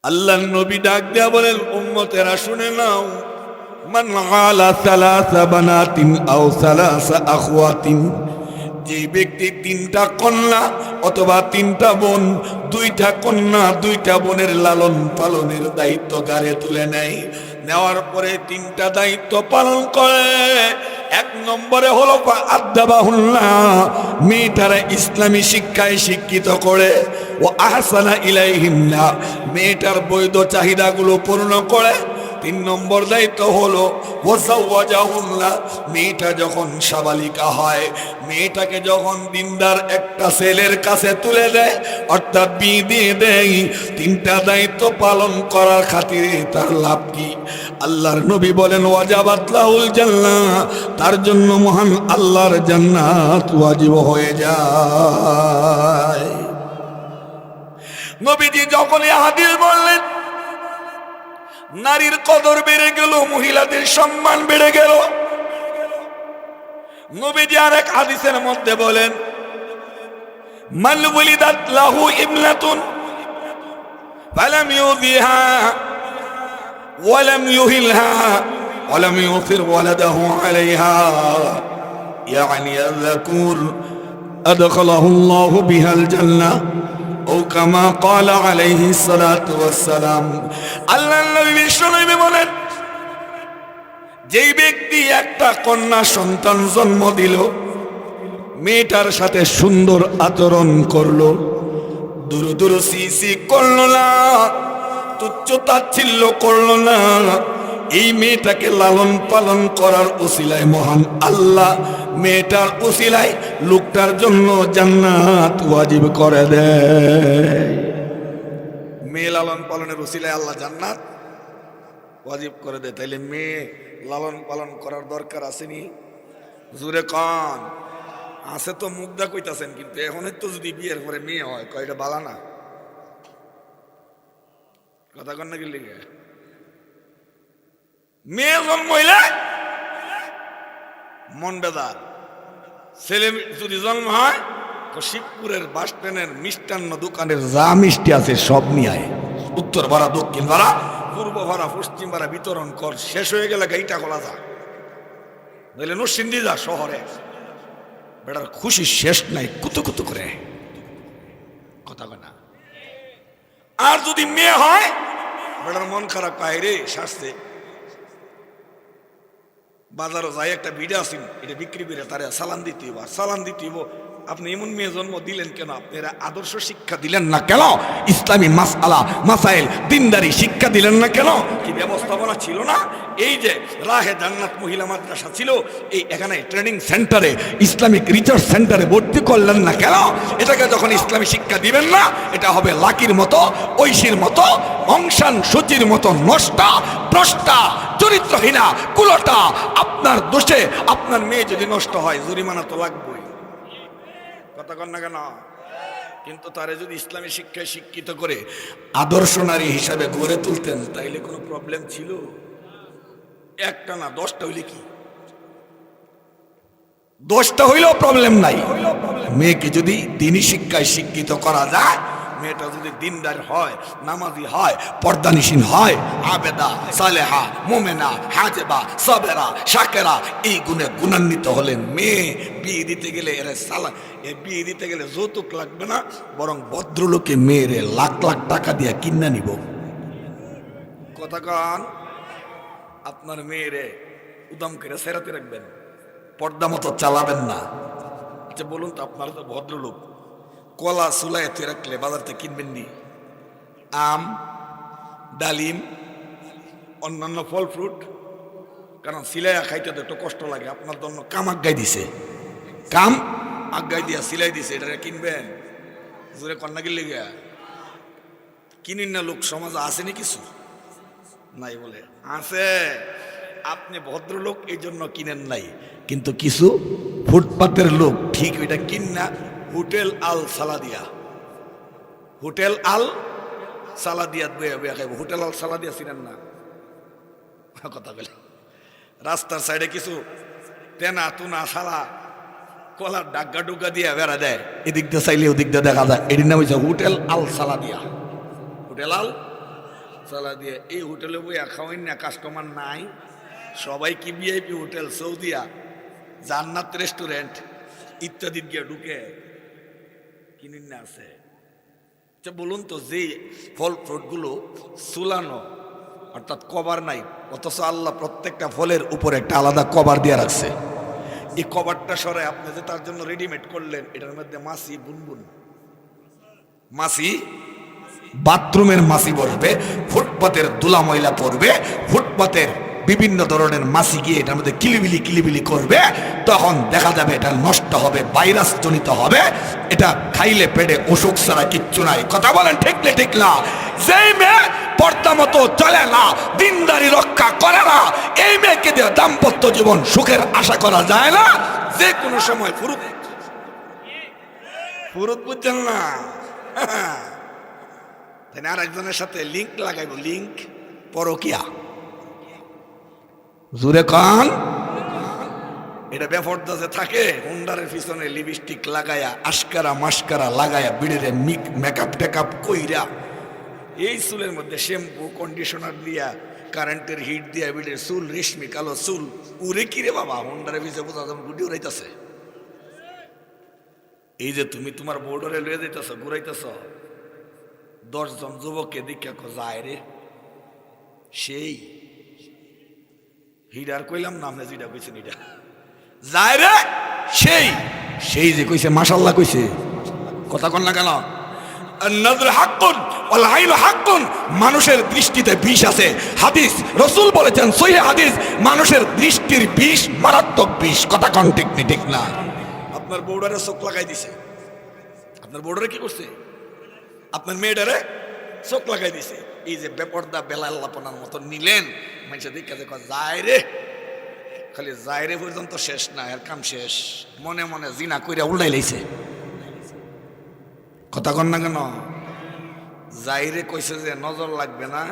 আল্লাহর নবী ডাক দেয়া বলেন, উম্মতেরা শুনে নাও, মান আলা সালাসা বানাতিন আও সালাসা আখওয়াতিন, যে ব্যক্তি তিনটা কন্যা অথবা তিনটা বোন, দুইটা কন্যা দুইটা বোনের লালন পালনের দায়িত্ব গাড়ে তুলে নেয়, নেওয়ার পরে তিনটা দায়িত্ব পালন করে। এক নম্বরে হলো আদাবাহুল্লাহ, মেয়েটারা ইসলামী শিক্ষায় শিক্ষিত করে, ও আহসানা ইলাইহিন্না, মেয়েটার বৈধ চাহিদাগুলো পূর্ণ করে। তিন নম্বর দায়িত্ব হলো ওয়াজাওয়াজাহুল্লাহ, মেয়েটা যখন সাবালিকা হয়, মেয়েটাকে যখন দিনদার একটা ছেলের কাছে তুলে দেয়, অর্থাৎ বিয়ে দিয়ে দেয়, তিনটা দায়িত্ব পালন করার খাতিরে তার লাভ কি? আল্লাহর নবী বলেন, ওয়াজাবাত লাহুল জান্নাহ, তার জন্য মহান আল্লাহর জান্নাত ওয়াজিব হয়ে যায়। নবীজি যখন এই হাদিস বললেন, নারীর কদর বেড়ে গেল, মহিলাদের সম্মান বেড়ে গেল। নবীজি আরেক হাদিসের মধ্যে বলেন, মান ওয়ালিদাত লাহু ইবনাতুন ফালাম ইউযিহা ওয়ালাম ইউহিলহা ওয়ালাম ইউসির ওয়ালাদাহু আলাইহা ইয়ানি আয-যাকুর আদখালাহু আল্লাহু বিহাল জান্নাহ ও কামা ক্বালা আলাইহিস সালাতু ওয়াস সালাম। আল্লাহর নবী বিশ্বনবী বলেন, যেই ব্যক্তি একটা কন্যা সন্তান জন্ম দিল, মেয়েটার সাথে সুন্দর আচরণ করলো, দূর দূর সিসি করলো না, তুচ্ছ তাচ্ছিল্য করলো না, এই মেয়েটাকে লালন পালন করার উসিলায় মহান আল্লাহ মেয়েটার উসিলায় লোকটার জন্য জান্নাত ওয়াজিব করে দেয়। মেয়ে লালন পালনের উসিলায় আল্লাহ জান্নাত ওয়াজিব করে দেয়। তাইলে মেয়ে লালন পালন করার দরকার আসেনি? জুরে কান আছে তো, মুগ্ধা কইতাছেন, কিন্তু এখন তো যদি বিয়ের পরে মেয়ে হয়, কয়টা বালা না? কথা কন না কি লিগে? মেয়ে জন্ম হইলে মন বেদার, ছেলে যদি জন্ম হয়, শিবপুরের বাস স্ট্যান্ডের মিষ্টান্ন দোকানের যা মিষ্টি আছে সব নিয়ে আয়, উত্তর ভাড়া, দক্ষিণ ভাড়া, পূর্ব ভাড়া, পশ্চিম ভাড়া বিতরণ কর। শেষ হয়ে গেলে গাইটা খোলা যা, নইলে নরসিংদী যা শহরে, বেটার খুশি শেষ নাই, কুতু কুতু করে। কথা কয় না? আর যদি মেয়ে হয়, বেটার মন খারাপ, পায় রে শাস্তে বাজারও যাই একটা ভিড়ে আসেন, এটা বিক্রি করে তারা সালান দিতে হইব, সালান দিতে হইব। আপনি এমন মেয়ে জন্ম দিলেন কেন? আপনারা আদর্শ শিক্ষা দিলেন না কেন? ইসলামী মাসআলা মাসাইল দিনদারি শিক্ষা দিলেন না কেন? কি ব্যবস্থাপনা ছিল না? এই যে রাহে জান্নাত মহিলা মাদ্রাসা ছিল, এই এখানে ট্রেনিং সেন্টারে, ইসলামিক রিসার্চ সেন্টারে ভর্তি করলেন না কেন? এটাকে যখন ইসলামী শিক্ষা দিবেন না, এটা হবে লাকির মতো, ঐশীর মতো, অংশান সূচির মতো নষ্টা, ভ্রষ্টা, চরিত্রহীনা, কুলটা। আপনার দোষে আপনার মেয়ে যদি নষ্ট হয়, জরিমানা তো লাগবেই। কথা কন না কেন? কিন্তু তারে যদি ইসলামী শিক্ষায় শিক্ষিত করে আদর্শ নারী হিসাবে গড়ে তুলতেন, তাইলে কোনো প্রবলেম ছিল? একটা না 10টা হইলে কি? 10টা হইলেও প্রবলেম নাই। মেয়েকে যদি দ্বীনি শিক্ষায় শিক্ষিত করা যায়, মেয়েটা যদি দিনদার হয়, নামাজি হয়, পর্দানিসীন হয়, আবেদা, সালেহা, মোমেনা, হাজেবা, সাবেরা, শাকেরা, এই গুণে গুণান্বিত হলেন, মেয়ে বিয়ে দিতে গেলে বিয়ে দিতে গেলে যৌতুক লাগবে না, বরং ভদ্রলোকে মেয়েরে লাখ লাখ টাকা দিয়ে কিনা নিব। কথা কন? আপনার মেয়েরে উদম করে সেরাতে রাখবেন, পর্দা মতো চালাবেন না। আচ্ছা বলুন তো, আপনারা তো ভদ্রলোক, কলা সুলাইতে রাখলে বাজার থেকে কিনবেন নি? আম, ডালিম, অন্যান্য ফল ফ্রুট, কারণ সিলাইয়া খাইতে তো একটু কষ্ট লাগে। আপনার জন্য কাম আজ্ঞাই দিছে, কাম আজ্ঞাই দিয়া সিলাই দিছে, এটা কিনবেন? জোরে কন্যা কিনলে গিয়া কিনিন না? লোক সমাজে আসেনি কিছু নাই বলে আছে। আপনি ভদ্রলোক এই জন্য কিনেন নাই, কিন্তু কিছু ফুটপাতের লোক ঠিক ওইটা কিন না। হোটেল আল সালাদিয়া, হোটেল আল সালাদিয়া বইয়া বইয়া খাইব। হোটেল আল সালাদিয়া চিনেন না? কথা বলে রাস্তার সাইডে কিছু তেনা তুনা সালা কলার ডাগ্গা ডুগ্গা দিয়ে বেড়া দেয়, এদিক দিয়ে চাইলে ওদিক দিয়ে দেখা যায়। এটির নাম হচ্ছে হোটেল আল সালাদিয়া। হোটেল আল চালা দিয়ে এই হোটেলে বইয়া খাওয়াই না, কাস্টমার নাই, সবাই কি ভিআইপি হোটেল, সৌদিয়া, জান্নাত রেস্টুরেন্ট ইত্যাদি গিয়ে ঢুকে কিনিন না আছে। আচ্ছা বলুন তো, যে ফল ফ্রুটগুলো সুলানো অর্থাৎ কভার নাই, অথচ আল্লাহ প্রত্যেকটা ফলের উপরে একটা আলাদা কভার দিয়ে রাখছে, এই কভারটা সরাই আপনি যে তার জন্য রেডিমেড করলেন, এটার মধ্যে মাছি বুনবুন, মাছি বাথরুমের মাছি পড়বে, ফুটপাতের ধুলা ময়লা পড়বে, ফুটপাতের বিভিন্ন ধরনের মাছি গিয়ে এটার মধ্যে কিলিবিলি কিলিবিলি করবে, তখন দেখা যাবে এটা নষ্ট হবে, ভাইরাস জনিত হবে, এটা খাইলে পেটে অসুখ ছাড়া কিচ্ছু নাই। কথা বলেন ঠিক না ঠিক না? যেই মেয়ে পর্দা মতো চলে না, দিনদারি রক্ষা করে না, এই মেয়েকে দিয়ে দাম্পত্য জীবন সুখের আশা করা যায় না। যে কোনো সময় ফুরুত বুঝছেন না, আর একজনের সাথে লিঙ্ক লাগাইব, লিঙ্ক পরকিয়া, জুরে কান, এটা বেফর্দা যে থাকে, হুন্ডারের পিছনে লিপস্টিক লাগায়া, আশকারা মাস্কারা লাগায়া, বিড়িরে মেকআপ টেকআপ কইরা, এই চুলের মধ্যে শ্যাম্পু কন্ডিশনার দিয়া, কারেন্টের হিট দিয়া বিড়ির চুল রেশমি কালো চুল উড়ে কিরে বাবা, হুন্ডারের পিছনে বোঝা যেমন গুটি উড়াইতেছে। এই যে তুমি তোমার বোর্ডারে লয়ে যাইতেছ, ঘুরাইতেছ, 10 জন যুবককে দেখে যায় রে, সেই হিডার কইলাম না, আপনি যেটা কইছেন এটা যায় রে, সেই যে কইছে মাশাআল্লাহ কইছে, কথা কন না কেন? আন-নাযর হাক্কুন ওয়াল আইনু হাক্কুন, মানুষের দৃষ্টিতে বিষ আছে, হাদিস রাসূল বলেছেন, সহিহ হাদিস, মানুষের দৃষ্টির বিষ মারাত্মক বিষ। কথা কন ঠিক নি ঠিক না? আপনার বোর্ডারে চোখ লাগাই দিছে, আপনার বোর্ডারে কি করছে? আপনার মেয়েটারে চোখ লাগাই দিছে। এই যে বেপর্দা বেলাল লাপনার মতো নিলেন, মানুষের দিকে দেখো যায় রে, খালি যায় রে পর্যন্ত শেষ না, এর কাম শেষ, মনে মনে জিনা কইরা উল্টাই লাইছে। কথা কন না কেন? যাইরে কইছে যে নজর লাগবে না,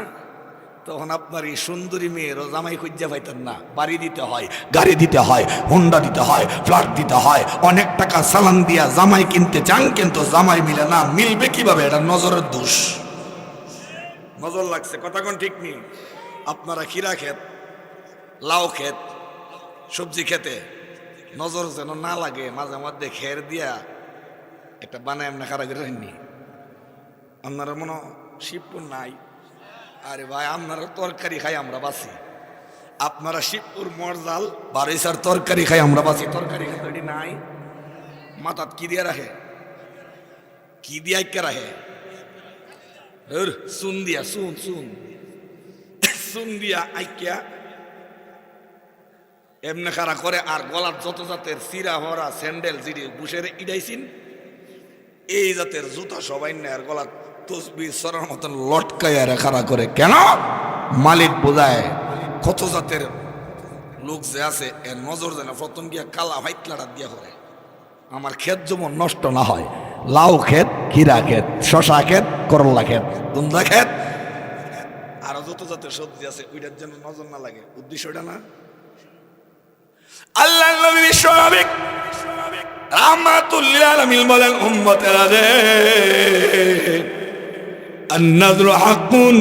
তখন আপনার এই সুন্দরী মেয়েরও জামাই খুঁজা পাইতেন না, বাড়ি দিতে হয়, গাড়ি দিতে হয়, হুন্ডা দিতে হয়, ফ্ল্যাট দিতে হয়, অনেক টাকা সালান দিয়া জামাই কিনতে চান, কিন্তু জামাই মিলে না, মিলবে কিভাবে? এটা নজরের দোষ, নজর লাগছে। কথা কোন ঠিক নেই? আপনারা খিরা ক্ষেত, লাউ ক্ষেত, সবজি খেতে নজর যেন না লাগে, মাঝে মধ্যে খের দিয়া একটা বানায় এমনি খারা করে রাখেননি। আপনারা মনে শিবপুর নাই, আরে ভাই আপনারা তরকারি খাই আমরা বাঁচি, আপনারা শিবপুর মরজাল বারিসার তরকারি খাই আমরা বাঁচি, তরকারি খেতে নাই, মাথাত কি দিয়া রাখে, কি দিয়া কে রাখে, চুন দিয়া, চুন চুন চুন দিয়া আইকিয়া এমনি খারা করে, আর গলার যত জাতের চিরা ভরা স্যান্ডেল জিডি বুসের ইডাইছিন, এই জাতের জুতা সবাই নেয়, আর গলার তসবির সরার মতন লটকাইয়া খাড়া করে। কেন? মালিক বোঝায় কত জাতের লোক যে আছে, এর নজর যেন প্রথম গিয়া কালা ভাইতলাটা দিয়া করে, আমার ক্ষেত যেমন নষ্ট না হয়, লাউ ক্ষেত, খিরা ক্ষেত, শশা ক্ষেত, করলা ক্ষেত, দুন্দা ক্ষেত, আরো যত জাতের সবজি আছে, ওইটার জন্য নজর না লাগে, উদ্দেশ্যটা না। আল্লাহ নবী বিশ্বনবী রাহমাতুল লিল আলামিন বলেন, উম্মতেরা রে, আন-নাযরু হাক্কুন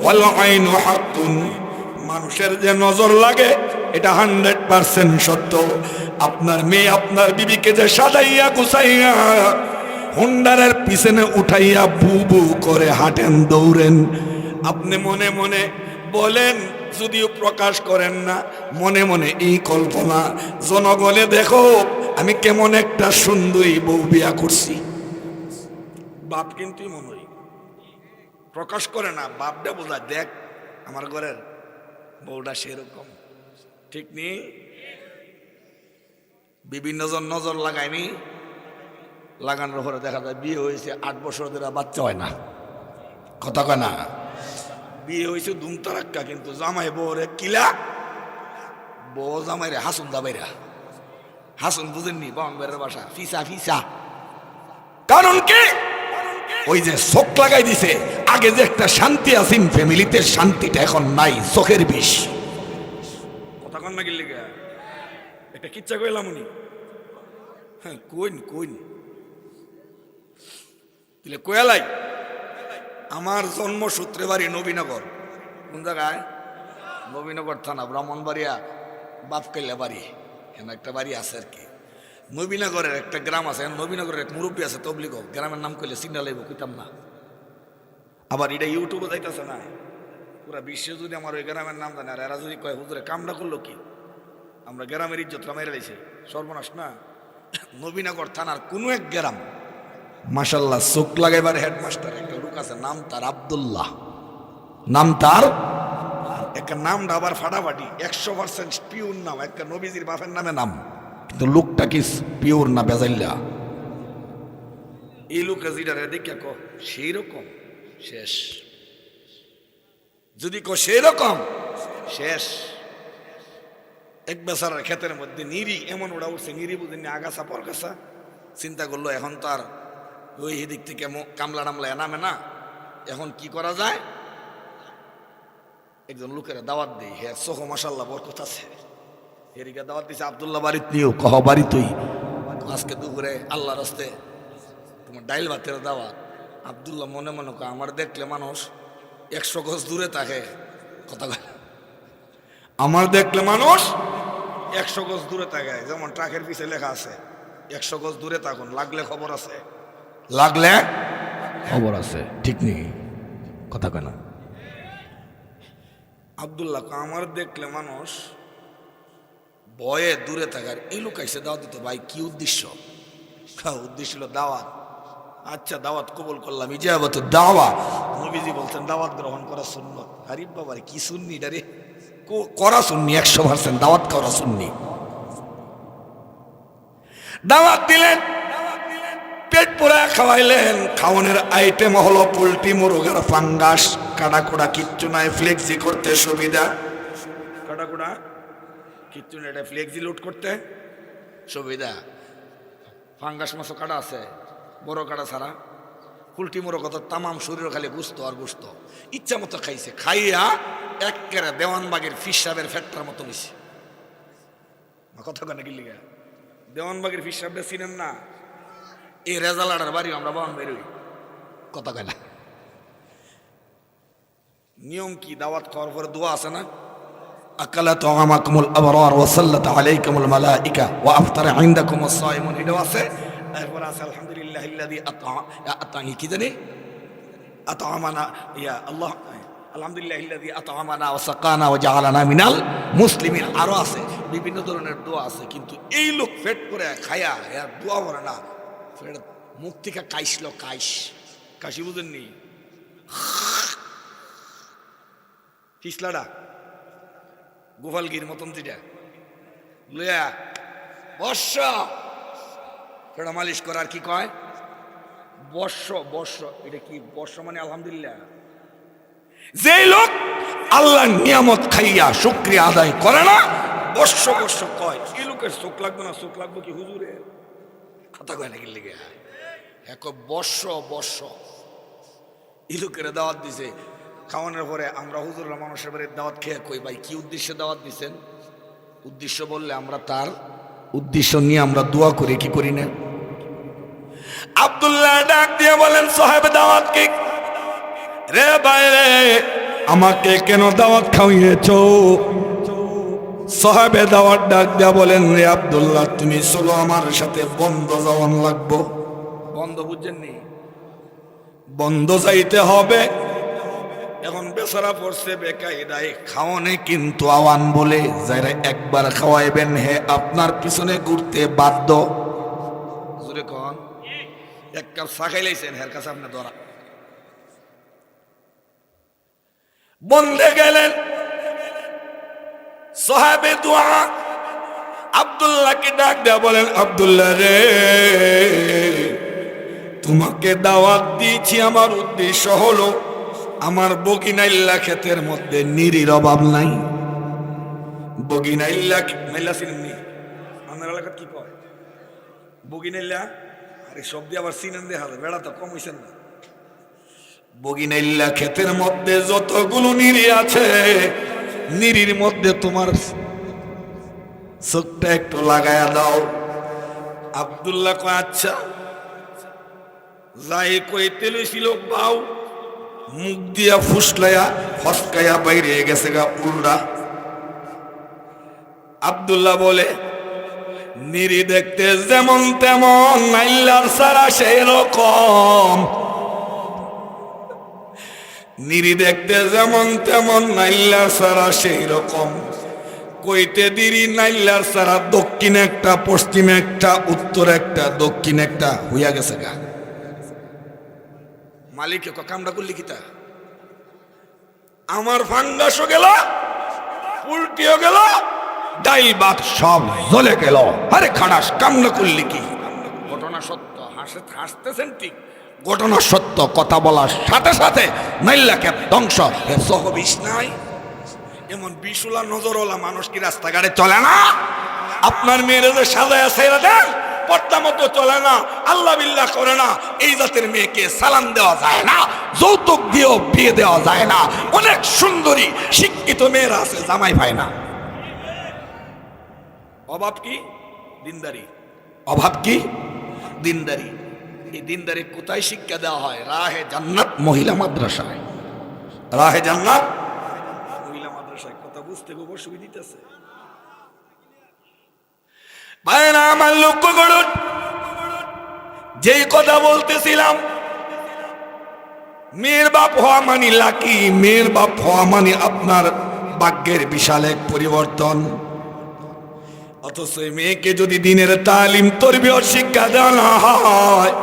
ওয়াল আইনু হাক্কুন, মানুষের যে নজর লাগে এটা 100% সত্য। আপনার মেয়ে আপনার বিবিকে যে সাজাইয়া গুছাইয়া হুন্ডারের পিছনে উঠাইয়া বু বু করে হাঁটেন, দৌড়েন, আপনি মনে মনে বলেন, যদিও প্রকাশ করেন না, মনে মনে এই কল্পনা, জনগণে দেখো আমি কেমন একটা সুন্দরী বউ বিয়া করছি। বাপ কিন্তু মনে প্রকাশ করে না, বাপটা বোঝা, দেখ আমার ঘরের বউটা সেরকম, ঠিক নেই? বিভিন্ন জন নজর লাগায়নি, লাগানোর পরে দেখা যায় বিয়ে হয়েছে 8 বছর ধরে বাচ্চা হয় না। কথা কয় না? বিয়ে হয়েছে ধুমতারাক্কা, কিন্তু জামাই বউরে কিলা, বউ জামাই রে হাসুন দাবাইরা, হাসুন বুঝেননি বাংলার ভাষা, ফিসা ফিসা। কারণ কি? ওই যে চোখ লাগাই দিছে, আগে যে একটা শান্তি আছেন ফ্যামিলিতে, শান্তিটা এখন নাই, চোখের বিষ। কথা কন না গেলে একটা কিচ্ছা কইলাম উনি, হ্যাঁ কইন কইন দিলে কয়ালাই আমার জন্মসূত্রে বাড়ি নবীনগর। কোন জায়গায়? নবীনগর থানা, ব্রাহ্মণবাড়িয়া বাপকাইলা বাড়ি, এখানে একটা বাড়ি আছে আর কি। নবীনগরের একটা গ্রাম আছে, নবীনগরের এক মুরব্বী আছে তবলিগ, গ্রামের নাম কইলে চিন্তা লাগবো, কইতাম না। আবার এটা ইউটিউবে যাইতেছে না, পুরা বিশ্বে যদি আমার ওই গ্রামের নাম জানে, আর এরা যদি কয় হুজুরে কামটা করলো কি, আমরা গ্রামের ইজ্জতটা মেরে লাইছে, সর্বনাশ না। নবীনগর থানার কোনো এক গ্রাম, মাশাল্লাহ চোখ লাগাইবার হেডমাস্টার একটা লোক আছে, নাম তার আব্দুল্লাহ, নাম তার একটা নামটা আবার ফাটাফাটি 100% পিওর নাম, একটা নবীজির বাপের নামে নাম, কিন্তু লোকটা কি পিওর না বেজাইল্লা। এই লোকে যেটা দেখে কো সেই রকম শেষ, যদি কো সেই রকম শেষ। এক বেচারার ক্ষেতের মধ্যে নিরি এমন ওরা উঠছে, নিরি বুঝিনি আগাছা পরগাছা, চিন্তা করলো এখন তার ওই দিক থেকে কামলা টামলা নামে না, এখন কি করা যায়, একজন লোকের দাওয়াত দিই, হ্যাঁ সোহ মাসাল্লাহ বরকত আছে, এরিকা দাওয়াত দিছে, আব্দুল্লাহ বাড়িতে নিও, কহ বাড়ি তুই, আজকে দুপুরে আল্লাহ রাস্তে তোমার ডাইল ভাতের দাওয়াত। আব্দুল্লাহ মনে মনে কয় আমার দেখলে মানুষ 100 গজ দূরে থাকে, কথা কয় আমার দেখলে মানুষ 100 গজ দূরে থাকে, যেমন ট্রাকের পিছে লেখা আছে 100 গজ দূরে থাকুন, লাগলে খবর আছে, লাগলে খবর আছে, ঠিক নেই, কথা কয় না। আব্দুল্লাহ আমার দেখলে মানুষ ভয়ে দূরে থাকার, এই লোক এসে দাওয়াত দিত, ভাই কি উদ্দেশ্য? উদ্দেশ্য ছিল দাওয়াত। আচ্ছা দাওয়াত কবুল করলাম, ইজাবত দাওয়াত, নবীজি বলছেন দাওয়াত গ্রহণ করা সুন্নত। আরে বাবারে কি সুন্নি রে, করা সুন্নি, 100% দাওয়াত করা সুন্নি। দাওয়াত দিলেন, পেট পুরা খাওয়াইলেন, খাওয়ানোর আইটেম হলো পোলট্রি, মুরগের ফাঙ্গাস, কাটাকুড়া কিচ্ছু নাই, ফ্লেক্সি করতে সুবিধা, কাটাকুড়া কিচ্ছু নেই, এটা ফ্লেক্সি লোড করতে সুবিধা। ফাঙ্গাস মাছও কাটা আছে, বড় কাটা ছাড়া, পোলট্রি মুরগ কত তামাম শরীর খালি গুস্ত আর গুস্ত, ইচ্ছা মতো খাইছে, খাইয়া একেবারে দেওয়ানবাগের ফিস সাহেবের ফ্যাক্টর মতো নিছে। কথা কেন কি লিগা? দেওয়ানবাগের ফিস সাহেবটা চিনেন না? এই রেজালাটার বাড়ি আমরা বাহন বেরোই, কথা কেন। নিয়ম কি? দাওয়াত খাওয়ার পরে দোয়া আছে না, আকালা তাআমাকুমুল আবরার ওয়া সাল্লাত আলাইকুমুল মালাইকা ওয়া আফতারা ইনদাকুমুস সাইমুন, এটাও আছে। এরপর আছে আলহামদুলিল্লাহিল্লাযী আতানি কি জানি আতামানা ইয়া আল্লাহ, আলহামদুলিল্লাহিল্লাযী আতামানা ওয়া সাকানা ওয়া জাআলানা মিনাল মুসলিমিন, আরো আছে বিভিন্ন ধরনের দোয়া আছে। কিন্তু এই লোক পেট করে খায়া এর দোয়া করে না, মুখ থেকে কাইসলো, কাশি বুঝেননি, পিছলাটা গোপালগির মতন যেটা লইয়া বর্ষ সেটা মালিশ করার কি কয় বর্ষ, এটা কি বর্ষ মানে আলহামদুলিল্লাহ। যে লোক আল্লাহর নিয়ামত খাইয়া শুকরিয়া আদায় করে না, বর্ষ কয়, এই লোকের চোখ লাগবে না, চোখ লাগবে কি হুজুরে, কথা কয় নাকি লেগে এক বর্ষ। এই লোকের দাওয়াত দিছে, খাওয়ানোর পরে আমরা হুজুররা মানুষের বাড়ির দাওয়াত খেয়ে কই ভাই কি উদ্দেশ্যে দাওয়াত দিচ্ছেন? উদ্দেশ্য বললে আমরা তার উদ্দেশ্য নিয়ে আমরা দোয়া করি, কি করি না? আব্দুল্লাহ ডাক দিয়ে বলেন সাহেব দাওয়াত কি রে ভাই রে, আমাকে কেন দাওয়াত খাওয়িয়েছ? সাহেবে দাওয়াত ডাক দিয়া বলেন রে আব্দুল্লাহ তুমি চলো আমার সাথে বন্ধ যাওয়ান লাগবো। বন্ধ বুঝছেননি? বন্ধ যাইতে হবে। এখন বেচারা পড়ছে বেকায়দায়, খাওয়ানে কিন্তু আওয়ান বলে, যারা একবার খাওয়াইবেন হে আপনার পিছনে ঘুরতে বাধ্য। জোরে কন, এক কাপ চা খাইলাইছেন হের কাছে আপনি ধরা। বন্ধে গেলেন সাহাবে দোয়া, আব্দুল্লাহকে ডাক দেয়া বলেন আব্দুল্লাহ রে, তোমাকে দাওয়াত দিয়েছি, আমার উদ্দেশ্য হলো আমার বগিনাইল্লা ক্ষেতের মধ্যে নিরির অভাব নাই। বগিনাইল্লা মেলা চিনেননি? আমার এলাকা কি কয় বগিনাইল্লা? আরে সব দিয়ে আবার চিনেন দেখা যায়, বেড়া তো কম হয়েছেন না। বগিনাইল্লা ক্ষেতের মধ্যে যতগুলো নিরি আছে, নিরির মধ্যে তোমার চোখটা একটু লাগায়া দাও। আব্দুল্লাহ কয় আচ্ছা। যাই কইতে লইছিল বাউ, মুখ দিয়া ফুসলাইয়া ফসকাইয়া বাইরে গেছে গা উল্টা। আব্দুল্লাহ বলে, নিরি দেখতে যেমন তেমন, নাইলার সারা সেই রকম। নিরি দেখতে যেমন তেমন, নাইলার সারা সেই রকম। কইতে দিরি নাইলার সারা দক্ষিণ একটা, পশ্চিম একটা, উত্তর একটা, দক্ষিণ একটা হইয়া গেছে গা। মালিক কামটা করলি কিতা? আমার ফাঙ্গাসও গেল, উল্টিও গেল, ডাইল ভাত সব জ্বলে গেল। আরে খাড়াস, কামনা করলি কি? ঘটনা সত্য, হাসতেছেন ঠিক, ঘটনা সত্য। কথা বলার সাথে সাথে নাইল্লাকে ধ্বংস। সহবিষ নাই এমন বিশুলা নজরওয়ালা মানুষ কি রাস্তাঘাটে চলে না? আপনার মেয়েরা যে সাজায়া ছেড়ে দেন, পর্দা মতো চলে না, আল্লাহ বিল্লাহ করে না, এই জাতের মেয়েকে সালাম দেওয়া যায় না, যৌতুক দিয়েও বিয়ে দেওয়া যায় না। অনেক সুন্দরী শিক্ষিত মেয়েরা আছে, জামাই পায় না। অভাব কি? দিনদারি। অভাব কি? দিনদারি। এই দিনদারি কোথায় শিক্ষা দেওয়া হয়? রাহে জান্নাত মহিলা মাদ্রাসায়। রাহে জান্নাত মহিলা মাদ্রাসায়। কথা বুঝতে খুব অসুবিধা দিতেছে ভাইরা আমার, লক্ষ্য করুন, যেই কথা বলতেছিলাম, মেয়ের বাপ হওয়া মানে লাকি, মেয়ের বাপ হওয়া মানে আপনার ভাগ্যের বিশাল এক পরিবর্তন। অথচ মেয়েকে যদি দিনের তালিম তরবিয়ত শিক্ষা দেওয়া না হয়,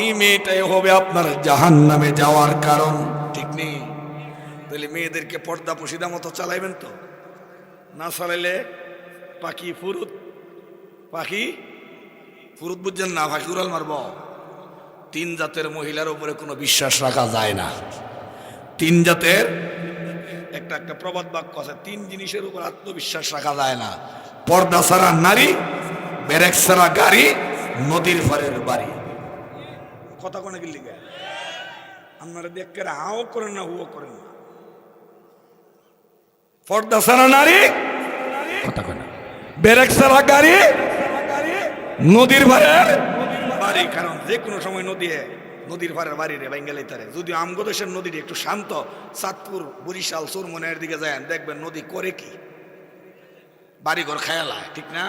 এই মেয়েটাই হবে আপনার জাহান্নামে যাওয়ার কারণ। ঠিক নেই? তাহলে মেয়েদেরকে পর্দা পশিদা মতো চালাইবেন তো, না চালাইলে পাখি ফুরুত, পাখি ফুরুত বুঝছেন না, পাখি উড়াল মারব। তিন জাতের মহিলার উপরে কোনো বিশ্বাস রাখা যায় না। তিন জাতের একটা একটা প্রবাদ বাক্য আছে, তিন জিনিসের উপর আত্মবিশ্বাস রাখা যায় না: পর্দা ছাড়া নারী, ব্যারেক ছাড়া গাড়ি, নদীর পারের বাড়ি। কথা কোনে গেলি গে? আপনারা দেখে হাও করেন না, হুও করেন না। পর্দা ছাড়া নারী, কথা কোনে, ব্যারেক ছাড়া গাড়ি, নদীর পারের বাড়ি। কারণ যে কোনো সময় নদীর পারের বাড়ি রে বেঙ্গালি তারে। যদি আমগো দেশের নদীটি একটু শান্ত, চাঁদপুর, বরিশাল, সুরমনের দিকে যায়, দেখবেন নদী করে কি বাড়িঘর খায়ালা, ঠিক না?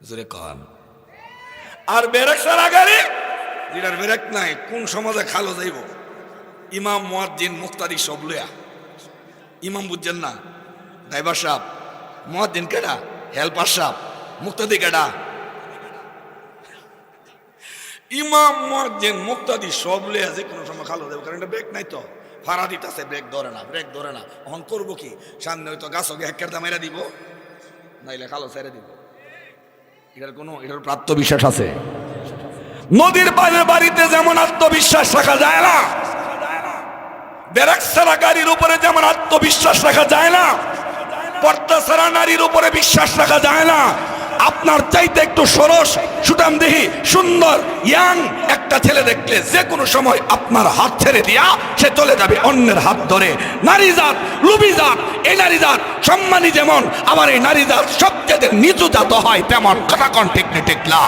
জোরে কন। আর ব্যারেক ছাড়া গাড়ি, যেটার ব্যারেক নাই, কোন সমাজে খালো যাইব? ইমাম, মুয়াজ্জিন, মুক্তাদি সব লইয়া। ইমাম বুঝছেন না, ড্রাইভার সাহেব, মুয়াজ্জিন কেডা, হেল্পার সাহেব, মুক্তাদি কেডা? ইমাম, মুয়াজ্জিন, মুক্তাদি সব লইয়া যে কোনো সময় খালো যাইব। কারণ এটা ব্রেক নাই তো, ভাড়া দিতেছে, ব্রেক ধরে না, ব্রেক ধরে না। এখন করবো কি? সামনে হয়তো গাছ হেক্কার দামেরা দিব, নাইলে খালো ছেড়ে দিব। এটার আত্মবিশ্বাস আছে। নদীর পাড়ের বাড়িতে যেমন আত্মবিশ্বাস রাখা যায় না, ব্যারাক ছাড়া গাড়ির উপরে যেমন আত্মবিশ্বাস রাখা যায় না, পর্দা ছাড়া নারীর উপরে বিশ্বাস রাখা যায় না। আপনার চাইতে একটু সরস, সুঠামদেহী, সুন্দর, ইয়াং একটা ছেলে দেখলে যে কোনো সময় আপনার হাত ছেড়ে দিয়া সে চলে যাবে অন্যের হাত ধরে। নারী জাত লুবি জাত। এই নারী জাত সম্মানী যেমন, আবার এই নারী জাত সবচেয়ে নিচু জাত হয় তেমন। কথা কোন ঠিক না? ঠিক না?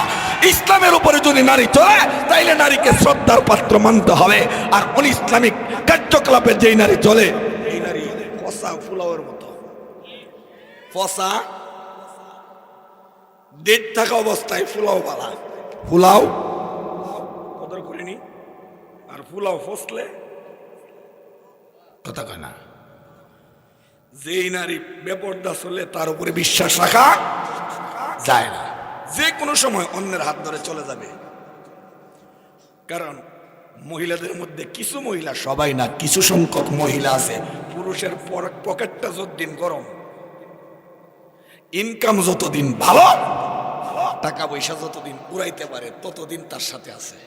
ইসলামের উপরে যদি নারী চলে, তাইলে নারীকে শ্রদ্ধার পাত্র মানতে হবে। আর অন ইসলামিক কার্যকলাপের যেই নারী চলে, এই নারী ফসা ফুলাওয়ের মতো। ফসা ডেট থাকা অবস্থায় ফুলাও বালা, ফুলাও কদর করিনি, আর ফুলাও ফসলে কথা কয় না। যেই নারী বেপর্দা চলে, তার উপরে বিশ্বাস রাখা যায় না। যে কোনো সময় অন্যের হাত ধরে চলে যাবে। কারণ মহিলাদের মধ্যে কিছু মহিলা, সবাই না, কিছু সংখ্যক মহিলা আছে, পুরুষের পকেটটা যতদিন গরম, ইনকাম যতদিন ভালো, টাকা পয়সা যতদিন উড়াইতে পারে, ততদিন তার সাথে আছে।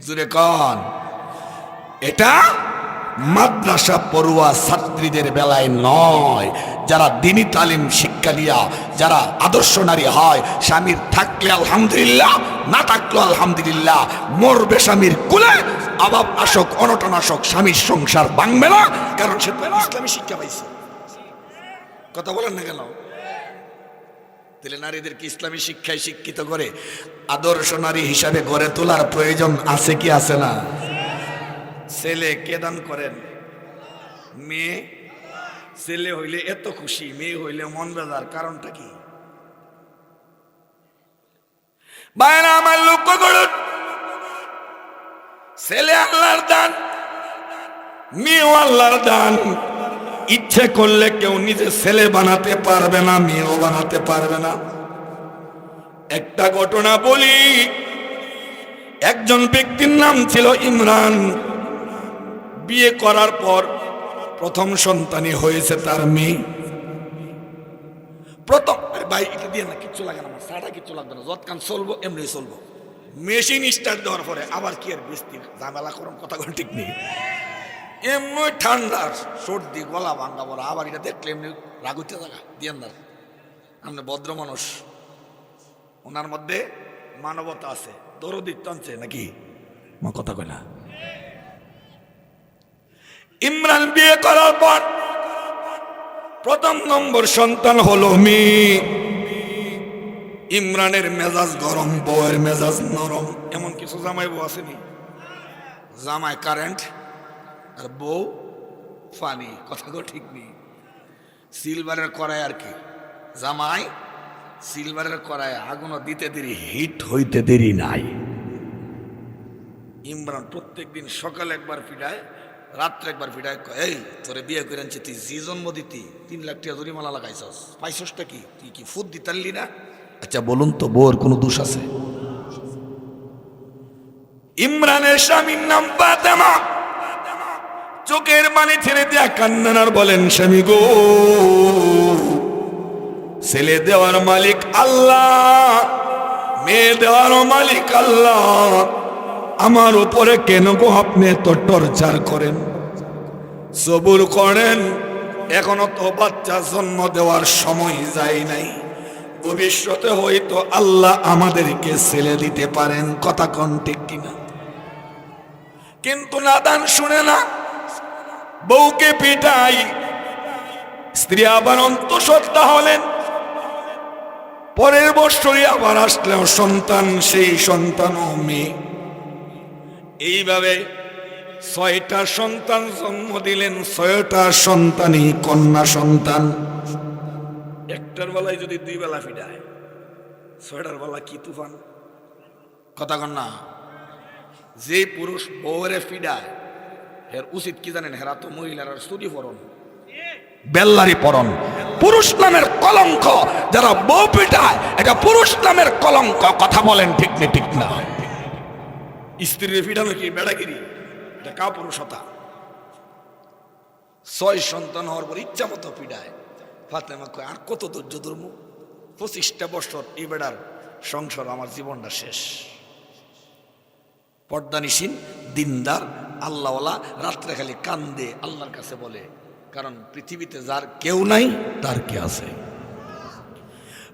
জুড়ে কন। এটা মাদ্রাসা পড়ুয়া ছাত্রীদের বেলায় নয়। যারা দিনী তালিম শিক্ষা দিয়া যারা আদর্শ নারী হয়, স্বামীর থাকলে আলহামদুলিল্লাহ, না থাকলে আলহামদুলিল্লাহ, মরবে স্বামীর কুলে, অভাব আসক, অনটন আসক, স্বামীর সংসার ভাঙবে না। কারণ সে তো ইসলামী শিক্ষা পাইছে। কথা বলেন না কেন? তাহলে নারীদেরকে ইসলামী শিক্ষায় শিক্ষিত করে আদর্শ নারী হিসাবে গড়ে তোলার প্রয়োজন আছে কি আছে না? ছেলে কে দান করেন? মেয়ে। ছেলে হইলে এত খুশি, মেয়ে হইলে মন বেজার, কারণটা কি? বাইরে আমার লক্ষ্য করুন, ছেলে আল্লাহর দান, মেয়েও আল্লাহর দান। ইচ্ছে করলে কেউ নিজে ছেলে বানাতে পারবে না, মেয়েও বানাতে পারবে না। একটা ঘটনা বলি, একজন ব্যক্তির নাম ছিল ইমরান। বিয়ে করার পর প্রথম সন্তানই হয়েছে তার মেয়ে। প্রথম ভাই এটা দিয়ে না, কিচ্ছু লাগে না, আমার সারা কিচ্ছু লাগবে না, যতক্ষণ চলবো এমনি চলবো। মেশিন স্টার্ট দেওয়ার পরে আবার কি আর বৃষ্টি ঝামেলা করুন, কথা কোন ঠিক নেই। এমনি ঠান্ডা, সর্দি, গলা ভাঙ্গা বলা, আবার এটা দেখলে এমনি রাগুতে থাকা দিয়ে না। আপনি ভদ্র মানুষ, ওনার মধ্যে মানবতা আছে, দরদি টানছে নাকি? মা কথা কয় না। ইমরান বিয়ে করার পর প্রথম নম্বর সন্তান হলো মেয়ে। ইমরানের মেজাজ গরম, বউয়ের মেজাজ নরম। এমন কিছু জামাই বউ আসেনি? জামাই কারেন্ট আর বউ ফানি, কথা কো ঠিক নেই। সিলভারের কড়াই আর কি, জামাই সিলভারের কড়াই, আগুনও দিতে দেরি, হিট হইতে দেরি নাই। ইমরান প্রত্যেক দিন সকালে একবার ফিডায়, রাত্রে একবার ফিডায়, এই তোরে বিয়ে করে আনছি, তুই যে জন্ম দিতি 3 লাখ টাকা জরিমানা লাগাইছস, পাইছসটা কি? তুই কি ফুট দিতারলি না? আচ্ছা বলুন তো, বউর কোনো দোষ আছে? ইমরানের স্বামীর নাম ফাতেমা। চোখের পানি ছেড়ে দিয়া কান্নান আর বলেন, স্বামী গো, ছেলে দেওয়ার মালিক আল্লাহ, মেয়ে দেওয়ার মালিক আল্লাহ, আমার উপরে কেন গো আপনি এত টর্চার করেন? সবুর করেন, এখনো তো বাচ্চা জন্ম দেওয়ার সময় যায় নাই, ভবিষ্যতে হয়তো আল্লাহ আমাদেরকে ছেলে দিতে পারেন, কথা কোন ঠিক কিনা? কিন্তু নাদান শুনে না, বউকে পিটাই। স্ত্রী আবার অন্তঃসত্ত্বা হলেন, পরের বছরই আবার আসলেও সন্তান, সেই সন্তানও মেয়ে। এইভাবে 6টা সন্তান জন্ম দিলেন, 6টা সন্তানই কন্যা সন্তান। একটার বেলায় যদি 2 বেলা ফিডায়, 6টার বেলা কি তুফান, কথা কন না? যে পুরুষ বউরে ফিডায়, এর উচিত কি জানেন? হেরা তো মহিলার স্তুতি পরন, বেল্লারি পরন, পুরুষ নামের কলঙ্ক। যারা বউ পিটায়, এটা পুরুষ নামের কলঙ্ক, কথা বলেন ঠিক না? ঠিক না? স্ত্রীর পিটানো কি বেড়াগিরি? এটা কাপুরুষতা। 6 সন্তান হওয়ার পর ইচ্ছা মতো পিটায়। ফাতেমা কয়, আর কত ধৈর্য ধর্ম? 25টা বছর এই বেড়ার সংসার, আমার জীবনটা শেষ। পর্দানিসীন, দিনদার, আল্লাহওয়ালা, রাত্রে খালি কান্দে, আল্লাহর কাছে বলে, কারণ পৃথিবীতে যার কেউ নাই তার কে আছে।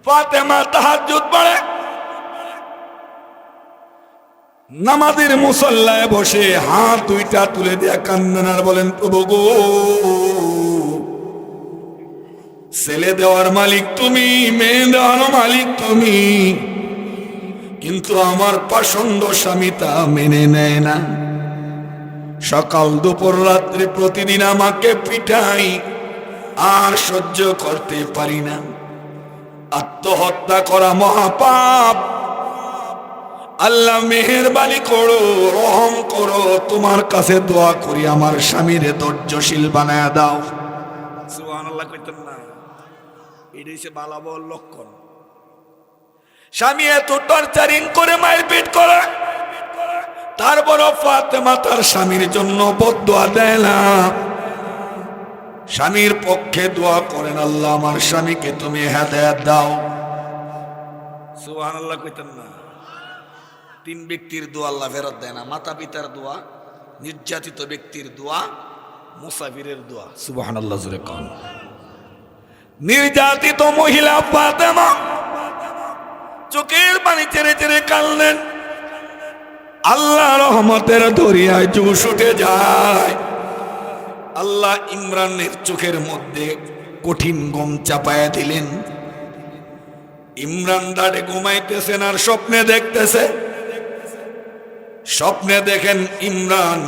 ফাতেমা তাহাজ্জুদ পড়ে, নামাজের মুসল্লায় বসে হাত 2টা তুলে দেয়া কান্দেন আর বলেন, প্রভু গো, ছেলে দেওয়ার মালিক তুমি, মেয়ে দেওয়ার মালিক তুমি, কিন্তু আমার পছন্দ স্বামী তা মেনে নেয় না। সকাল দুপুর রাত্রি প্রতিদিন আমাকে পিটাই, আর সহ্য করতে পারি না। আত্মহত্যা করা মহাপাপ। আল্লাহ মেহেরবানি করো, রহম করো, তোমার কাছে দোয়া করি, আমার স্বামীরে ধৈর্যশীল বানায় দাও। সুবহানাল্লাহ কইতেন না? এটাই সে বালাবল লক্ষণ। স্বামী এত টর্চারিং করে, মারপিট করে, তারপরও ফাতেমা তার স্বামীর জন্য বদদোয়া দেয় না, স্বামীর পক্ষে দোয়া করেন, আল্লাহ আমার স্বামীকে তুমি হেদায়েত দাও। সুবহানাল্লাহ কইতেন না? 3 ব্যক্তির দোয়া আল্লাহ ফেরত দেয় না, মাতা পিতার দোয়া, নির্যাতিত ব্যক্তির দোয়া, মুসাফিরের দোয়া। সুবহানাল্লাহ জোরে কোন? নির্যাতিত মহিলা ফাতেমা চোখের পানি ছেড়ে ছেড়ে কাঁদলেন। আল্লাহ রহমতের দরিয়ায় জোশ উঠে যায়। আল্লাহ ইমরানের চোখের মধ্যে কঠিন গম চাপায়া দিলেন। ইমরান দাঁড়ে ঘুমাইতেছেন আর স্বপ্নে দেখতেছে। স্বপ্নে দেখেন ইমরান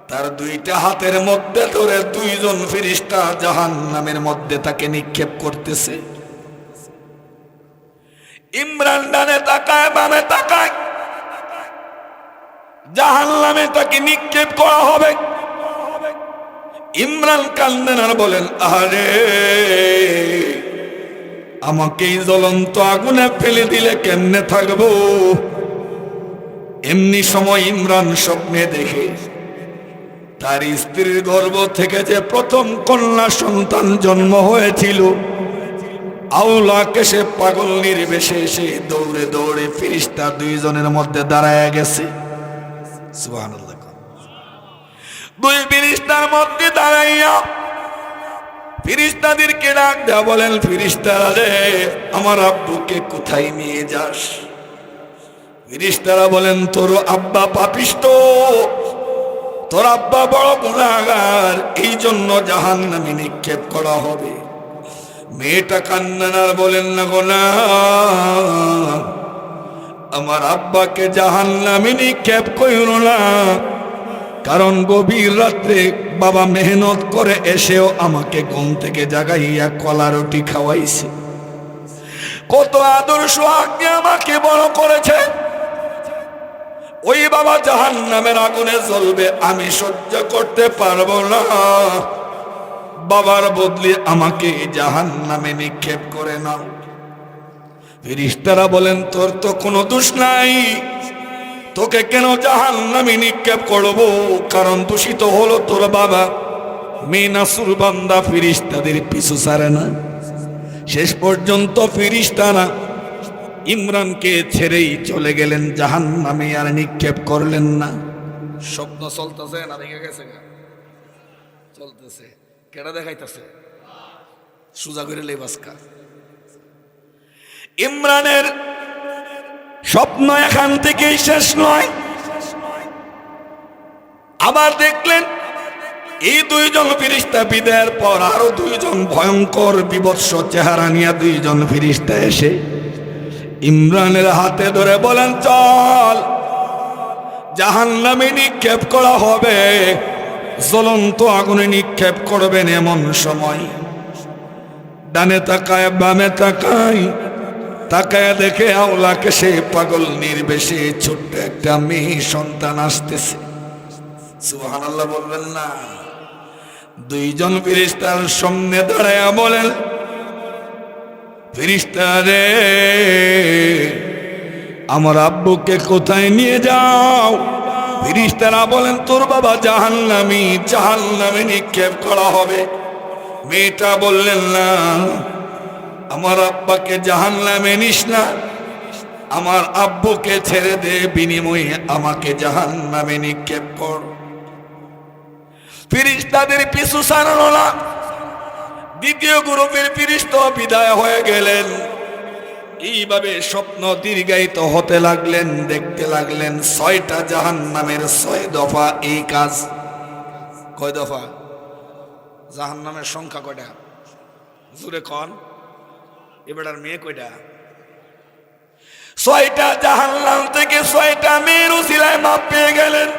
তার দুইটা হাতের মধ্যে ধরে দুইজন ফেরেশতা জাহান্নামের মধ্যে তাকে নিক্ষেপ করতেছে। ইমরান ডানে তাকায় বামে তাকায়, জাহান্নামে তাকে নিক্ষেপ করা হবে। ইমরান কান্দেন আর বলেন, আরে আমাকে এই জ্বলন্ত আগুনে ফেলে দিলে কেমনে থাকবো? এমনি সময় ইমরান স্বপ্নে দেখে তার স্ত্রীর গর্ভ থেকে যে প্রথম কন্যা সন্তান জন্ম হয়েছিল, আওলাকে সে পাগল নির্বেশে এসে দৌড়ে দৌড়ে ফেরেশতা দুইজনের মধ্যে দাঁড়ায় গেছে। সুবহানাল্লাহ। দুই ফেরেশতার মধ্যে দাঁড়াইয়া ফেরেশতাদেরকে ডাক দেয়া বলেন, ফেরেশতারা রে, আমার আব্বুকে কোথায় নিয়ে যাস? ফেরেশতারা বলেন, তোর আব্বা পাপিষ্ট, তোর আব্বা বড় গুনাহগার, এই জন্য জাহান্নামে নিক্ষেপ করা হবে। মেয়েটা কান্নান আর বলেন, না গো না, আমার আব্বাকে জাহান্নামে নিক্ষেপ কইরো না, কারণ গভীর রাত্রে বাবা মেহনত করে এসেও আমাকে ঘুম থেকে জাগাইয়া কলা রুটি খাওয়াইছে, কত আদর সোহাগ দিয়ে আমাকে বড় করেছে। ওই বাবা জাহান্নামের আগুনে জ্বলবে, আমি সহ্য করতে পারবো না। বাবার বদলে আমাকে জাহান্নামে নিক্ষেপ করে নাও। ফেরেশতারা বলেন, তোর তো কোনো দোষ নাই, তোকে কেন জাহান্নামে নিক্ষেপ করব? কারণ দূষিত হলো তোর বাবা। মেয়ে নাসুর বান্দা ফেরেশতাদের পিছু ছাড়ে না। শেষ পর্যন্ত ফেরেশতারা ইমরানকে ছেড়েই চলে গেলেন জাহান্নামে, আর নিক্ষেপ করলেন না। স্বপ্ন চলতেছে না দেখে গেছে? চলতেছে। কেডা দেখাইতেছে? সুজা করে লেবাসকা। ইমরানের স্বপ্ন এখান থেকেই শেষ নয়। আবার দেখলেন এই দুইজন ফেরেশতা বিদায়ের পর আরো দুইজন ভয়ঙ্কর বিভৎস চেহারা নিয়ে দুইজন ফেরেশতা এসে ইমরানের হাতে ধরে বলেন, চল, জাহান্নামে নিক্ষেপ করা হবে। জ্বলন্ত আগুনে নিক্ষেপ করবেন। এমন সময় ডানে তাকায় বামে তাকায়, তাকায় দেখে আওলাকে সে পাগল নির্বেশে ছোট্ট একটা মেয়ে সন্তান আসতেছে। সুবহানাল্লাহ বলবেন না? দুইজন ফেরেশতার সামনে দাঁড়ায়া বলেন, ফেরেশতা রে, আমার আব্বুকে কোথায় নিয়ে যাও? ফেরেশতারা বলেন, তোর বাবা জাহান্নামী, জাহান্নামে নিক্ষেপ করা হবে। মেয়েটা বললেন, না, আমার আব্বাকে জাহান্নামে নিস না, আমার আব্বুকে ছেড়ে দে, বিনিময়ে আমাকে জাহান্নামে নিক্ষেপ কর। ফেরেশতাদের পিছু ছাড়ানো না। দ্বিতীয় গ্রুপের ফেরেশতা বিদায় হয়ে গেলেন। এইভাবে স্বপ্ন দীর্ঘায়িত হতে লাগলেন। দেখতে লাগলেন 6টা জাহান্নামের 6 দফা এই কাজ। কয় দফা? জাহান্নামের সংখ্যা কয়টা? জোরে কন। এবারে মেয়ে কয়টা? 6টা জাহান্নাম থেকে 6টা মেয়ের উসিলায় মাপ পেয়ে গেলেন।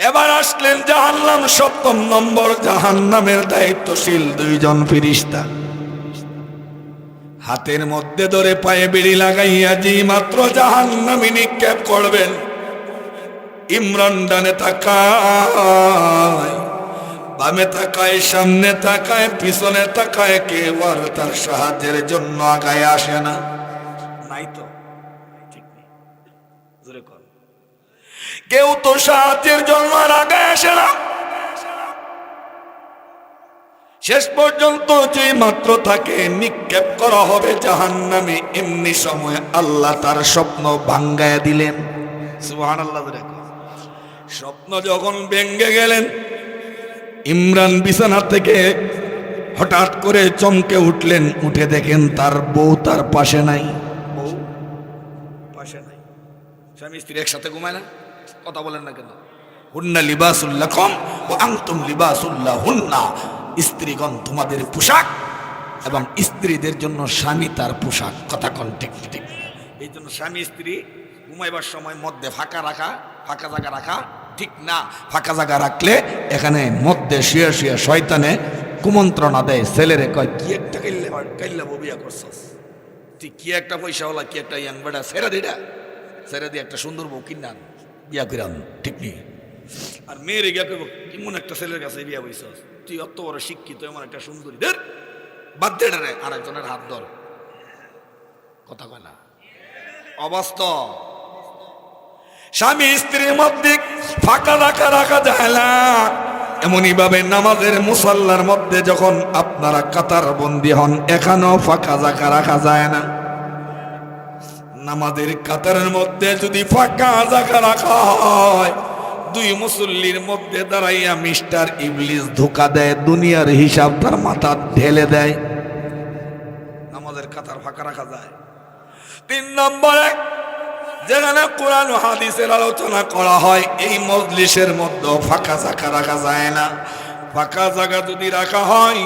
এবার আসলেন জাহান্নাম 7ম নম্বর। জাহান্নামের দায়িত্বশীল দুইজন ফেরেশতা হাতের মধ্যে ধরে পায়ে বেড়ি লাগাইয়া যেই মাত্র জাহান্নামে নিক্ষেপ করবেন, ইমরান ডানে তাকায় বামে তাকায়, সামনে তাকায়, পিছনে তাকায়, কেউ আর তার সাহায্যের জন্য আগায় আসে না। নাই তো? ঠিক নেই। জোরে কর। কেউ তো সাহায্যের জন্য আর আগায় আসে না। শেষ পর্যন্ত যেই মাত্র তাকে নিক্ষেপ করা হবে জাহান্নামে, এমনি সময় আল্লাহ তার স্বপ্ন ভাঙ্গায়া দিলেন। সুবহানাল্লাহ। স্বপ্ন যখন ভেঙ্গে গেলেন, ইমরান বিছানা থেকে হঠাৎ করে চমকে উঠলেন। উঠে দেখেন তার বউ তার পাশে নাই। বউ পাশে নাই। স্বামী স্ত্রী একসাথে ঘুমায় না? কথা বলেন না কেন? হুন্না লিবাসুল লাকুম ওয়া আনতুম লিবাসুল লাহুন্না। স্ত্রীগণ তোমাদের পোশাক এবং স্ত্রীদের জন্য স্বামী তার পোশাক। কথা কোন ঠিক ঠিক? এই জন্য স্বামী স্ত্রী ঘুমাইবার সময় মধ্যে ফাঁকা জায়গা রাখা ঠিক না। ফাঁকা জায়গা রাখলে এখানে মধ্যে শুয়ে শুয়ে শয়তানে কুমন্ত্রণা দেয়, ছেলেরে কয় কি একটা কাইল্লা বিয়া করছস তুই, কি একটা পয়সাওয়ালা, কি একটা ইয়াং বেটা, ছেড়ে দিটা, ছেড়ে দিয়ে একটা সুন্দর বউ কিনা বিয়া করে আন, ঠিক নেই। আর মেয়েরে গিয়া কইব কেমন একটা ছেলের কাছে বিয়া বইছস তুই, অত বড় শিক্ষিত, এমন একটা সুন্দরী, দের বাদ দে রে, আরেকজনের হাত ধর, কথা কয় না। অবাস্তব। স্বামী স্ত্রীর মধ্যে ফাঁকা রাখা যায় না। এমনই ভাবে নামাজের মুসাল্লার মধ্যে যখন আপনারা কাতার বন্দী হন, এখানেও ফাঁকা জায়গা রাখা যায় না। নামাজের কাতারের মধ্যে যদি ফাঁকা জায়গা রাখা হয়, দুই মুসল্লির মধ্যে দাঁড়াইয়া মিস্টার ইবলিস ধোকা দেয়, দুনিয়ার হিসাব তার মাথা ঢেলে দেয়। নামাজের কাতার ফাঁকা রাখা যায়। 3 নম্বরে, যেখানে কোরআন ও হাদিসের আলোচনা করা হয়, এই মজলিসের মধ্যে ফাঁকা জায়গা রাখা যায় না। ফাঁকা জায়গা যদি রাখা হয়,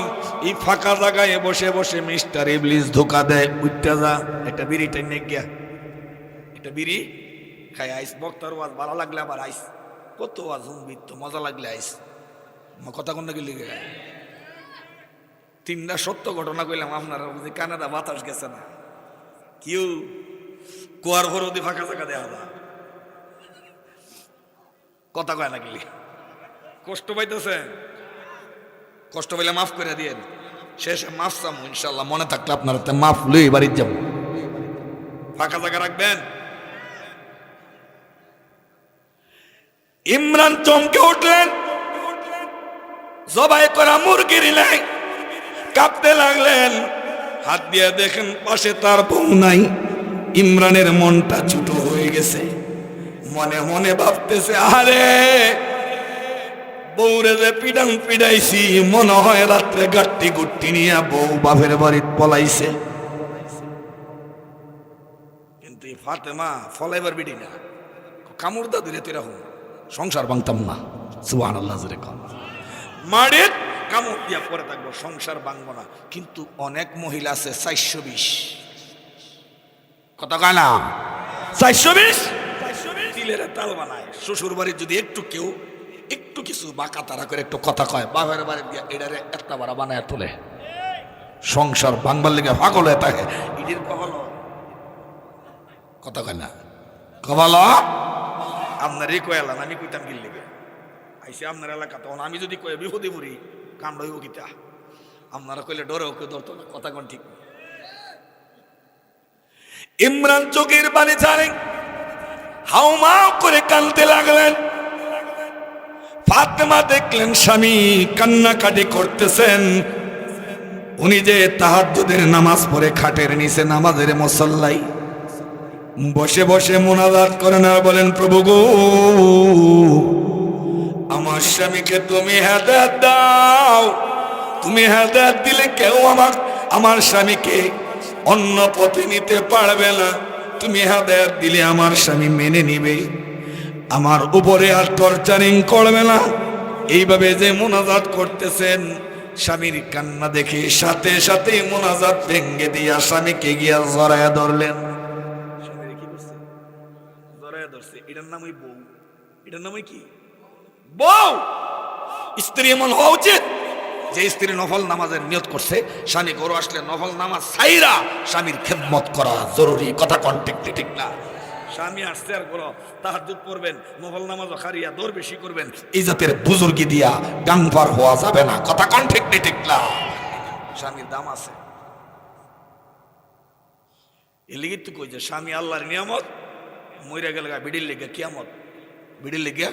এই ফাঁকা জায়গায় বসে বসে মিস্টার ইবলিস ধোকা দেয়, উঠতে যা একটা বিড়ি টেনে গিয়া, একটা বিড়ি খাই আইস, বক্তার ওয়াজ ভালো লাগলে আবার আইস, কত ওয়াজ হুমবি তো মজা লাগলে আইস, কথা কোন নাকি লিখে 3টা সত্য ঘটনা কইলাম, আপনারা কানাডা বাতাস গেছে না, কেউ কুয়ার ঘর দিয়ে ফাঁকা জায়গা দেওয়া যায়, কথা কয় নাকি, কষ্ট পাইতেছেন, কষ্ট পাইলে মাফ করে দিয়ে শেষে মাফ চামু ইনশাল্লাহ, মনে থাকলে আপনারা মাফ লই বাড়ির যাবো। ফাঁকা জায়গা রাখবেন। ইমরান চমকে উঠলেন, জবাই করা মুরগির নাই, কাঁপতে লাগলেন, হাত দিয়ে দেখেন পাশে তার বউ নাই। ইমরানের মনটা ছোট হয়ে গেছে, মনে মনে ভাবতেছে, আরে বউরে যে পিডাইছি, মনে হয় রাত্রে গাট্টি গুট্টি নিয়ে বউ বাপের বাড়ি পলাইছে। কিন্তু ফাতেমা ফলাইবার বিডি না, কামড় দা দিলে তুই রাখুন, সংসার ভাঙতাম না, সুবহানাল্লাহ জোরে কম, মাড়ির কামড় দিয়া পরে থাকবো, সংসার ভাঙবো না। কিন্তু অনেক মহিলা আছে 420, কথা কয় না, 420 তিলের তাল বানায়। শ্বশুর বাড়ির যদি একটু কিছু বাঁকা তারা করে একটু কথা কয়, বাপের বাড়ি দিয়া এটারে একটা বাড়া বানায় তোলে, সংসার ভাঙবার লেগে পাগল হয়ে থাকে। ইডির কবল, কথা কয় না, কবল আপনার কয়ালান, আমি কইতাম কি লেগে আইসি আপনার এলাকা, তখন আমি যদি কয়ে বিপদে পড়ি কাণ্ড হইব কিতা, আপনারা কইলে ডরে ওকে ধরতো না, কথা কোন ঠিক। ইমরান চোখের পানি ছাড়ে হাউমাউ করে কাঁদতে লাগলেন। ফাতেমা দেখলেন স্বামী কান্নাকাটি করতেছেন, উনি যে তাহাজ্জুদের নামাজ পড়ে খাটের নিচে নামাজের মুসল্লাই বসে বসে মুনাজাত করেন আর বলেন, প্রভু গো, আমার স্বামীকে তুমি হেদায়েত দাও, তুমি হেদায়েত দিলে কেউ আমার স্বামীকে অন্য পথে নিতে পারবে না, তুমি হেদায়েত দিলে আমার স্বামী মেনে নিবে, আমার উপরে আর টর্চারিং করবে না। এইভাবে যে মুনাজাত করতেছেন, স্বামীর কান্না দেখে সাথে সাথে মুনাজাত ভেঙ্গে দিয়া স্বামীকে গিয়া জড়ায়া ধরলেন। স্বামীর কি করছে? জড়ায়া ধরছে। এটার নামই বউ, এটার নামই কি? বউ। স্ত্রী এমন হওয়া উচিত যে স্ত্রী নফল নামাজের নিয়ত করছে, স্বামী ঘরে আসলে নফল নামাজ ছাইরা স্বামীর খেদমত করা জরুরি, কথা কন্টেক্ট ঠিক না। স্বামী আসছে আর করো তাহাজ্জুদ পড়বেন, নফল নামাজও খারিয়া দৌড় বেশি করবেন, এই জাতের বুজুর্গি দিয়া গাংফার হওয়া যাবে না, কথা কন্টেক্ট ঠিক না। স্বামীর দাম আছে। এর লিগে তো কই যে স্বামী আল্লাহর নিয়ামত, মইরা গেলে বিড়ির লেগে কিয়ামত, বিড়ির লেগে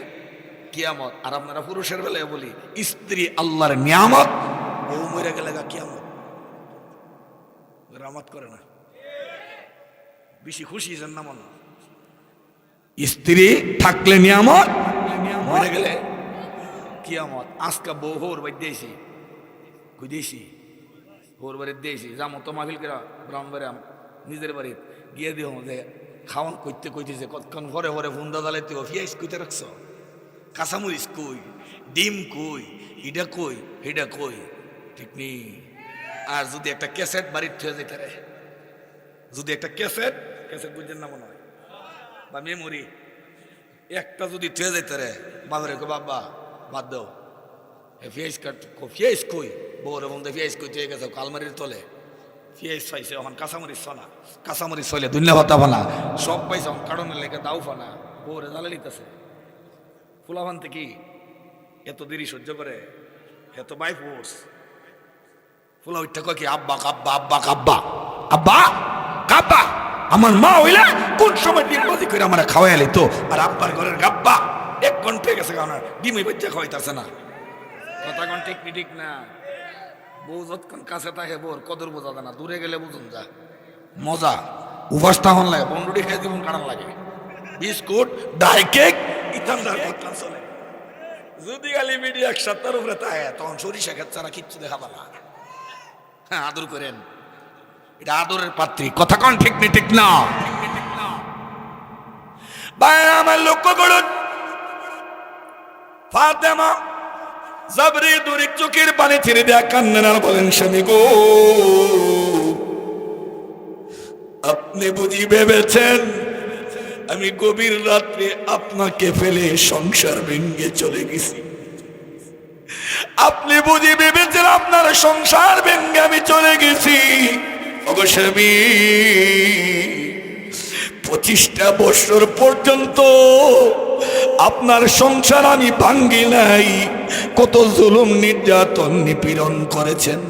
কিয়ামত। আর আপনারা পুরুষের বেলায় বলি, স্ত্রী আল্লাহর নিয়ামত, বউ মইরা গেলে কিয়ামত। রামাত করে না, বেশি খুশি যেন না মনে। স্ত্রী থাকলে নিয়ামত, মরে গেলে কিয়ামত। আজকে বউ হোর বাড়ি দিয়েছি, কই দিয়েছি, হোর বাড়ি দিয়েছি, যাম তো মাহফিল করা ব্রাহ্মণ নিজের বাড়ি গিয়ে দিও যে খাওয়ান করতে কইতেছে, কতক্ষণ ঘরে ঘরে ফুন্দা জ্বালাইতে, পিয়াজ কইতে রাখছ, কাঁচামরিচ কই, ডিম কই, এটা কই, এটা কই, ঠিক নেই। আর যদি একটা ক্যাসেট বাড়ির থুয়ে যেতে রে, যদি একটা ক্যাসেট বুঝছেন না মনে হয়, বা মেমোরি একটা যদি থুয়ে যেতে রে, বাবারে কো বাবা বাদ দাও ফিয়াইস কই বউরে বলতে ফিয়াইস কই চেয়ে গেছে কালমারির তলে ফিয়াইস পাইছে এখন কাঁচামরিচ ছনা কাঁচামরিচ চলে দুনিয়া ভাতা ফানা সব পাইছে এখন কারণে লেগে দাও ফানা বউরে জ্বালে নিতেছে ফুলাভান্তে কি এত দেরি সহ্য করে এত বাই ফোর্স ফুলা উঠতে কয় কি আব্বা কাব্বা আব্বা কাব্বা আব্বা কাব্বা আমার মা হইলা কোন সময় ডিম বাজি করে আমার খাওয়াই তো আর আব্বার ঘরের গাব্বা 1 ঘন্টা গেছে কারণ ডিমই বাচ্চা খাওয়াইতেছে না কথা কোন ঠিক না বউ যতক্ষণ কাছে থাকে বোর কদর বোঝা যায় না দূরে গেলে বুঝুন যা মজা উপাসটা হন লাগে বন্ডুটি খেয়ে জীবন কাটান লাগে বিস্কুট ডাই কেক ইতান্দার ঘটনা চলে যদি খালি মিডিয়া একসাথে উপরে তাই তখন সরিষা ক্ষেত ছাড়া কিচ্ছু দেখাবা না হ্যাঁ আদর করেন এটা আদরের পাত্রী কথা কোন ঠিক না বাইরে আমার লক্ষ্য করুন ফাতেমা জাবরি দুরিক চোখের পানি ছেড়ে দেয়া কান্নান আর বলেন স্বামী গো আপনি বুঝি ভেবেছেন আমি গভীর রাত্রে আপনাকে ফেলে সংসার ভেঙে চলে গেছি আপনি বুঝি ভেবেছেন আপনার সংসার ভেঙে আমি চলে গেছি ওগো স্বামী 25টা বছর পর্যন্ত আপনার সংসার আমি ভাঙ্গি নাই কত জুলুম নির্যাতন নিপীড়ন করেছেন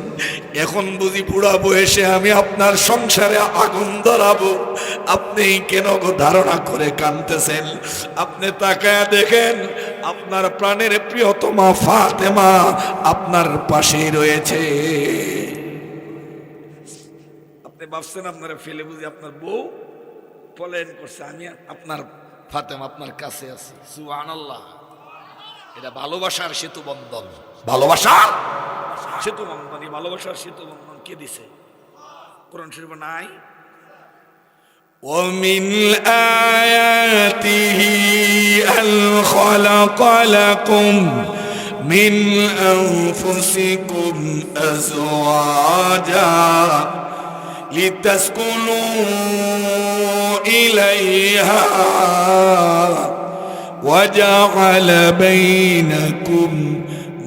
এখন বুঝি বুড়া বয়সে আমি আপনার সংসারে আগুন ধরাবো আপনি কেন গো ধারণা করে কাঁদতেছেন আপনি তাকায় দেখেন আপনার প্রাণের প্রিয়তমা ফাতেমা আপনার পাশেই রয়েছে আপনি ভাবছেন আপনারা ফেলে বুঝি আপনার বউ পলায়ন করছে আমি আপনার ফাতেমা আপনার কাছে আছি সুবহানাল্লাহ এটা ভালোবাসার সেতু বন্ধন ভালোবাসার সেতু বন্ধন এই ভালোবাসার সেতু বন্ধন কে দিছে কোরআন শরীফে নাই ومن آياته أن خلق لكم من أنفسكم أزواجا لتسكنوا إليها وجعل بينكم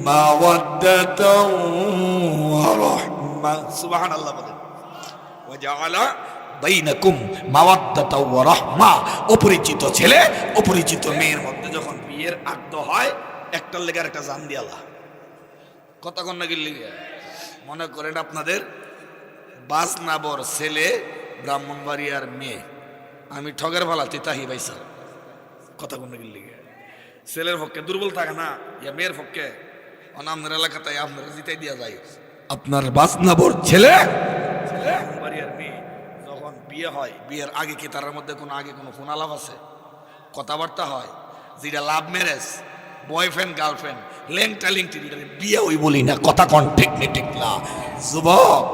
مودة ورحمة سبحان الله وجعل بينكم مودة ورحمة অপরিচিত ছেলে অপরিচিত মেয়ের মধ্যে যখন বিয়ের আগ্রহ হয় একটার লেগে একটা জান দিয়ালা কথা কন্যা গিল্লি মনে করেন আপনাদের বাসনাবর ছেলে ব্রাহ্মণবাড়িয়ার মেয়ে আমি ঠগের ভালা তিতাহি বাইসা কথা কোন লিগে ছেলের পক্ষে দুর্বল থাকে না ইয়া মেয়ের পক্ষে আপনার এলাকাতে আপনার জিতাই দিয়া যায় আপনার বাসনাবর ছেলে ব্রাহ্মণবাড়িয়ার মেয়ে যখন বিয়ে হয় বিয়ের আগে কি তার মধ্যে কোনো আগে কোনো ফোন আলাপ আছে কথাবার্তা হয় যেটা লাভ ম্যারেজ বয়ফ্রেন্ড গার্লফ্রেন্ড লেংটা লিংটি বিয়ে ওই বলি না কথা কোন ঠিক না যুবক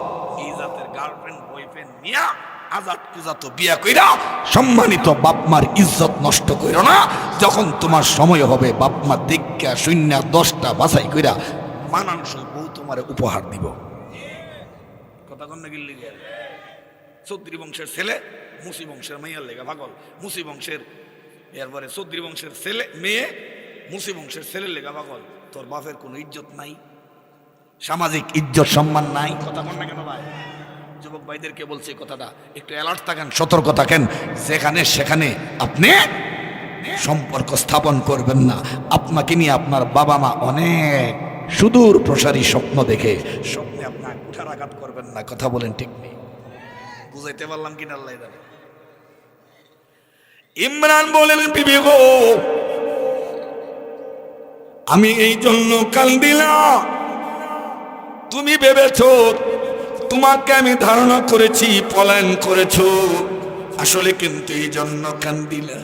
এই জাতের গার্লফ্রেন্ড বয়ফ্রেন্ড নিয়া আজাদ কুজাত বিয়া কইরা সম্মানিত বাপমার ইজ্জত নষ্ট কইরো না যখন তোমার সময় হবে বাপমা দেখা শূন্য 10টা বাছাই কইরা মানানসই বউ তোমারে উপহার দিব কথা কোন গিল্লি চৌধুরী বংশের ছেলে মুসি বংশের মেয়ের লেগা পাগল মুসি বংশের এরপরে চৌধুরী বংশের ছেলে মেয়ে মুসি বংশের ছেলের লেগা পাগল তোর বাপের কোনো ইজ্জত নাই সামাজিক ইজ্জত সম্মান নাই কথা কোন না কেন ভাই যুবক ভাইদেরকে বলছে কথাটা একটু অ্যালার্ট থাকেন সতর্ক থাকেন যেখানে সেখানে আপনি সম্পর্ক স্থাপন করবেন না আপনাকে নিয়ে আপনার বাবা মা অনেক সুদূর প্রসারী স্বপ্ন দেখে স্বপ্নে আপনার কুঠারাঘাত করবেন না কথা বলেন ঠিক নেই বুঝাইতে পারলাম কিনা আল্লাহ জানে ইমরান বলেন বিবি গো আমি এই জন্য কান্দিলাম তুমি ভেবেছো তোমাকে আমি ধারণা করেছি পলায়ন করেছো আসলে কিন্তু এই জন্য কান্দিলা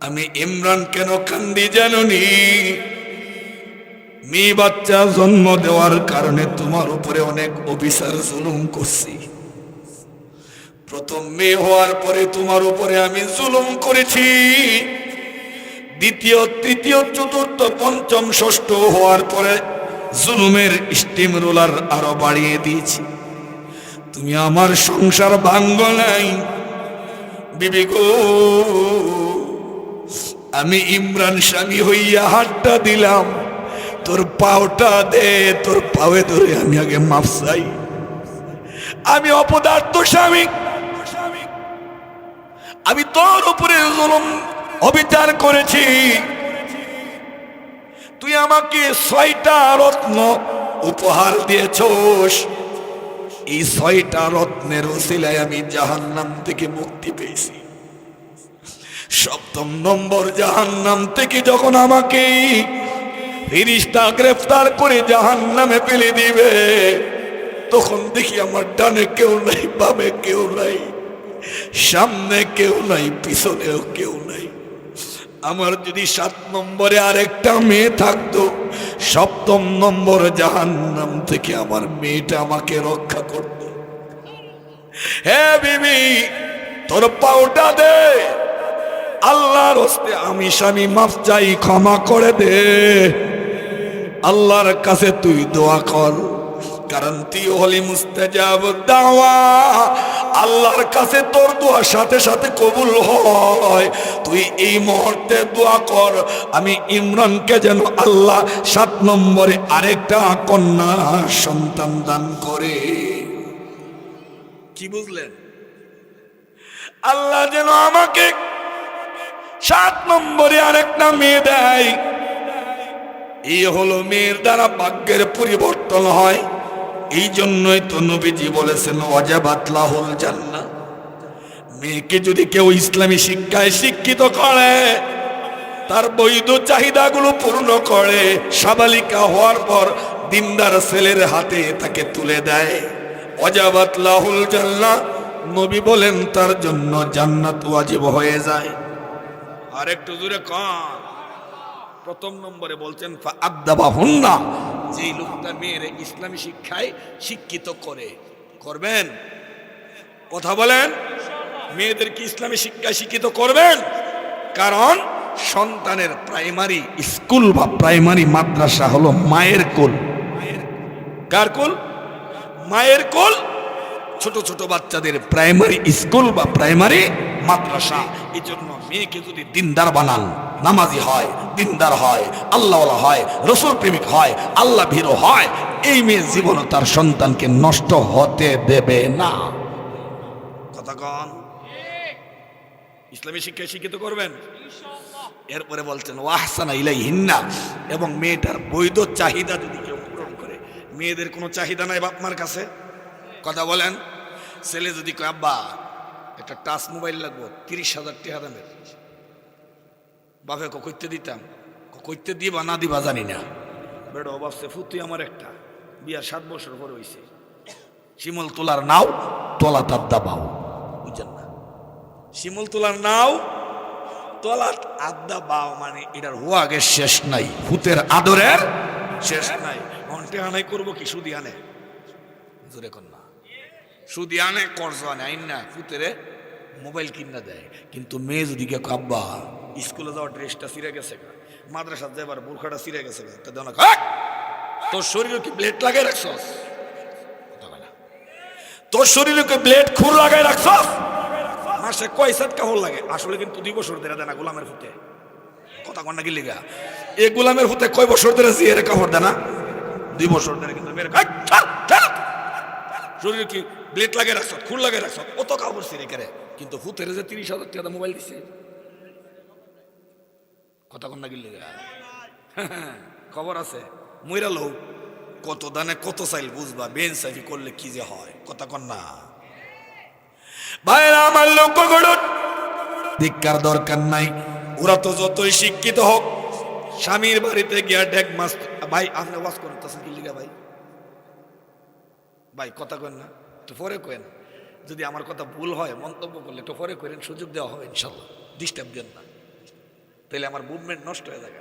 আমি ইমরান কেন কান্দি জানোনি মেয়ে বাচ্চা জন্ম দেওয়ার কারণে তোমার উপরে অনেক অবিচার জুলুম করছি প্রথম মেয়ে হওয়ার পরে তোমার উপরে আমি জুলুম করেছি দ্বিতীয় তৃতীয় চতুর্থ পঞ্চম ষষ্ঠ হওয়ার পরে জুলুমের স্টিম রোলার আরো বাড়িয়ে দিয়েছি তুমি আমার সংসার ভাঙ্গ নাই বিবি গো আমি ইমরান স্বামী হইয়া হাতটা দিলাম, তোর পাওটা দে, তোর পাওয়ে ধরে আমি আগে মাফ চাই। আমি অপদার্থ স্বামী, আমি তোর উপরে জুলুম অবিচার করেছি। তুই আমাকে 6টা রত্ন উপহার দিয়েছস, এই 6টা রত্নের ওসিলায় আমি জাহান্নাম থেকে মুক্তি পেয়েছি। 7ম নম্বর, জাহান্নাম থেকে যখন আমাকে ফেরেশতা গ্রেফতার করে জাহান্নামে ফেলে দিবে, তখন দেখি আমার ডানে কেউ নাই, বামে কেউ নাই, সামনে কেউ নাই, পিছনেও কেউ নাই। আমার যদি 7 নম্বরে আরেকটা মেয়ে থাকতো, 7ম নম্বর জাহান্নাম থেকে আমার মেয়েটা আমাকে রক্ষা করত। হে বিবি, তোর পাওটা দে, আল্লাহর হস্তে আমি স্বামী মাফ চাই, ক্ষমা করে দে। আল্লাহর কাছে তুই দোয়া কর, কারণ তুই হলি মুস্তাজাব দাওয়া। আল্লাহর কাছে তোর দোয়া সাথে সাথে কবুল হয়। তুই এই মুহূর্তে দোয়া কর, আমি ইমরানকে যেন আল্লাহ 7 নম্বরে আরেকটা কন্যা সন্তান দান করে। কি বুঝলেন? আল্লাহ যেন আমাকে 7 নম্বরে আরেকটা মেয়ে দেয়। এই হলো মেয়ের দ্বারা ভাগ্যের পরিবর্তন হয়। এই জন্যই তো নবীজি বলেছেন ওয়াজাবাত লাহুল জান্নাহ। মেয়েকে যদি কেউ ইসলামী শিক্ষায় শিক্ষিত করে, তার বৈধ চাহিদাগুলো পূর্ণ করে, সাবালিকা হওয়ার পর দিনদার ছেলের হাতে তাকে তুলে দেয়, ওয়াজাবাত লাহুল জান্নাহ, নবী বলেন তার জন্য জান্নাত ওয়াজিব হয়ে যায়। আর একটু জোরে কন। 1ম নম্বরে বলছেন ফাআদাবাহুন্না, যেই লোকটা মেয়ের ইসলামী শিক্ষায় শিক্ষিত করবেন। কথা বলেন, মেয়েদেরকে ইসলামী শিক্ষায় শিক্ষিত করবেন। কারণ সন্তানের প্রাইমারি স্কুল বা প্রাইমারি মাদ্রাসা হলো মায়ের কোল। কার কোল? মায়ের কোল। ছোট ছোট বাচ্চাদের প্রাইমারি স্কুল বা প্রাইমারি মাদ্রাসা। এই জন্য মেয়েকে যদি দিনদার বানান, নামাজি হয়, দিনদার হয়, আল্লাহওয়ালা হয়, রসুল প্রেমিক হয়, আল্লাহ ভীরু হয়, এই মেয়ে জীবনে তার সন্তানকে নষ্ট হতে দেবে না। কথা কন। ইসলামী শিক্ষায় শিক্ষিত করবেন। এরপরে বলছেন ওয়াহসানা ইলাইহিন্না, এবং মেয়েটার বৈধ চাহিদা যদি কেউ পূরণ করে। মেয়েদের কোনো চাহিদা নাই বাপ মার কাছে। কথা বলেন। ছেলে যদি কয় আব্বা একটা টাচ মোবাইল লাগবো 30,000 টাকা দামের, বাপে কইতে দিতাম, কইতে দিবা না দিবা জানি না, বেড়ো ভাবছে ফুতুই আমার একটা বিয়ার 7 বছর পরে হইছে, শিমল তোলার নাও তলা তার দাবাও। বুঝছেন না? শিমল তোলার নাও তলা আড্ডা বাও, মানে এটার হুয়াগের শেষ নাই, ভূতের আদরের শেষ নাই। ঘন্টে আনাই করবো কি? সুদি আনে, জোরে কর না, সুদি আনে, কর্জ আনে, আইন না ভূতেরে মোবাইল কিনা দেয়। কিন্তু মেয়ে যদি কে আব্বা স্কুলে যাওয়ার ড্রেসটা ছিঁড়ে গেছে, মাদ্রাসা যাবার বোরখাটা ছিঁড়ে গেছে, তোর শরীরে কি ব্লেড লাগাই রাখছস? তোর শরীরে কি ব্লেড খুর লাগাই রাখছস? মাসে কয় সেট কাপড় লাগে? আসলে কিন্তু 2 বছর ধরে দেয় না গোলামের ফুতে। কথা কন্যা কি লিগা? এই গোলামের ফুতে কয় বছর ধরে জিয়ারে কাপড় দেয় না? 2 বছর ধরে। কিন্তু মেরে শরীরে কি ব্লেড লাগাই রাখছ, খুর লাগাই রাখছ, অত কাপড় ছিঁড়ে কেড়ে। কিন্তু ফুতের যে 30,000 টাকা মোবাইল দিছে, কথা কন্যা কি লিগা? খবর আছে মইরা লও, কত দানে কত চাইল বুঝবা, বেইনসাফি করলে কি যে হয়। কথা কন্যা ভাইরা আমার লোক ধিক্কার দরকার নাই। ওরা তো যতই শিক্ষিত হোক, স্বামীর বাড়িতে গিয়া ডেক মাস। ভাই আপনি ওয়াজ করতেছেন কি লিগা? ভাই ভাই কথা কেন না, তো পরে কেন। যদি আমার কথা ভুল হয় মন্তব্য করলে তো পরে করেন, সুযোগ দেওয়া হবে ইনশাল্লাহ, ডিস্টার্ব দেন না, তাহলে আমার মুভমেন্ট নষ্ট হয়ে যাবে।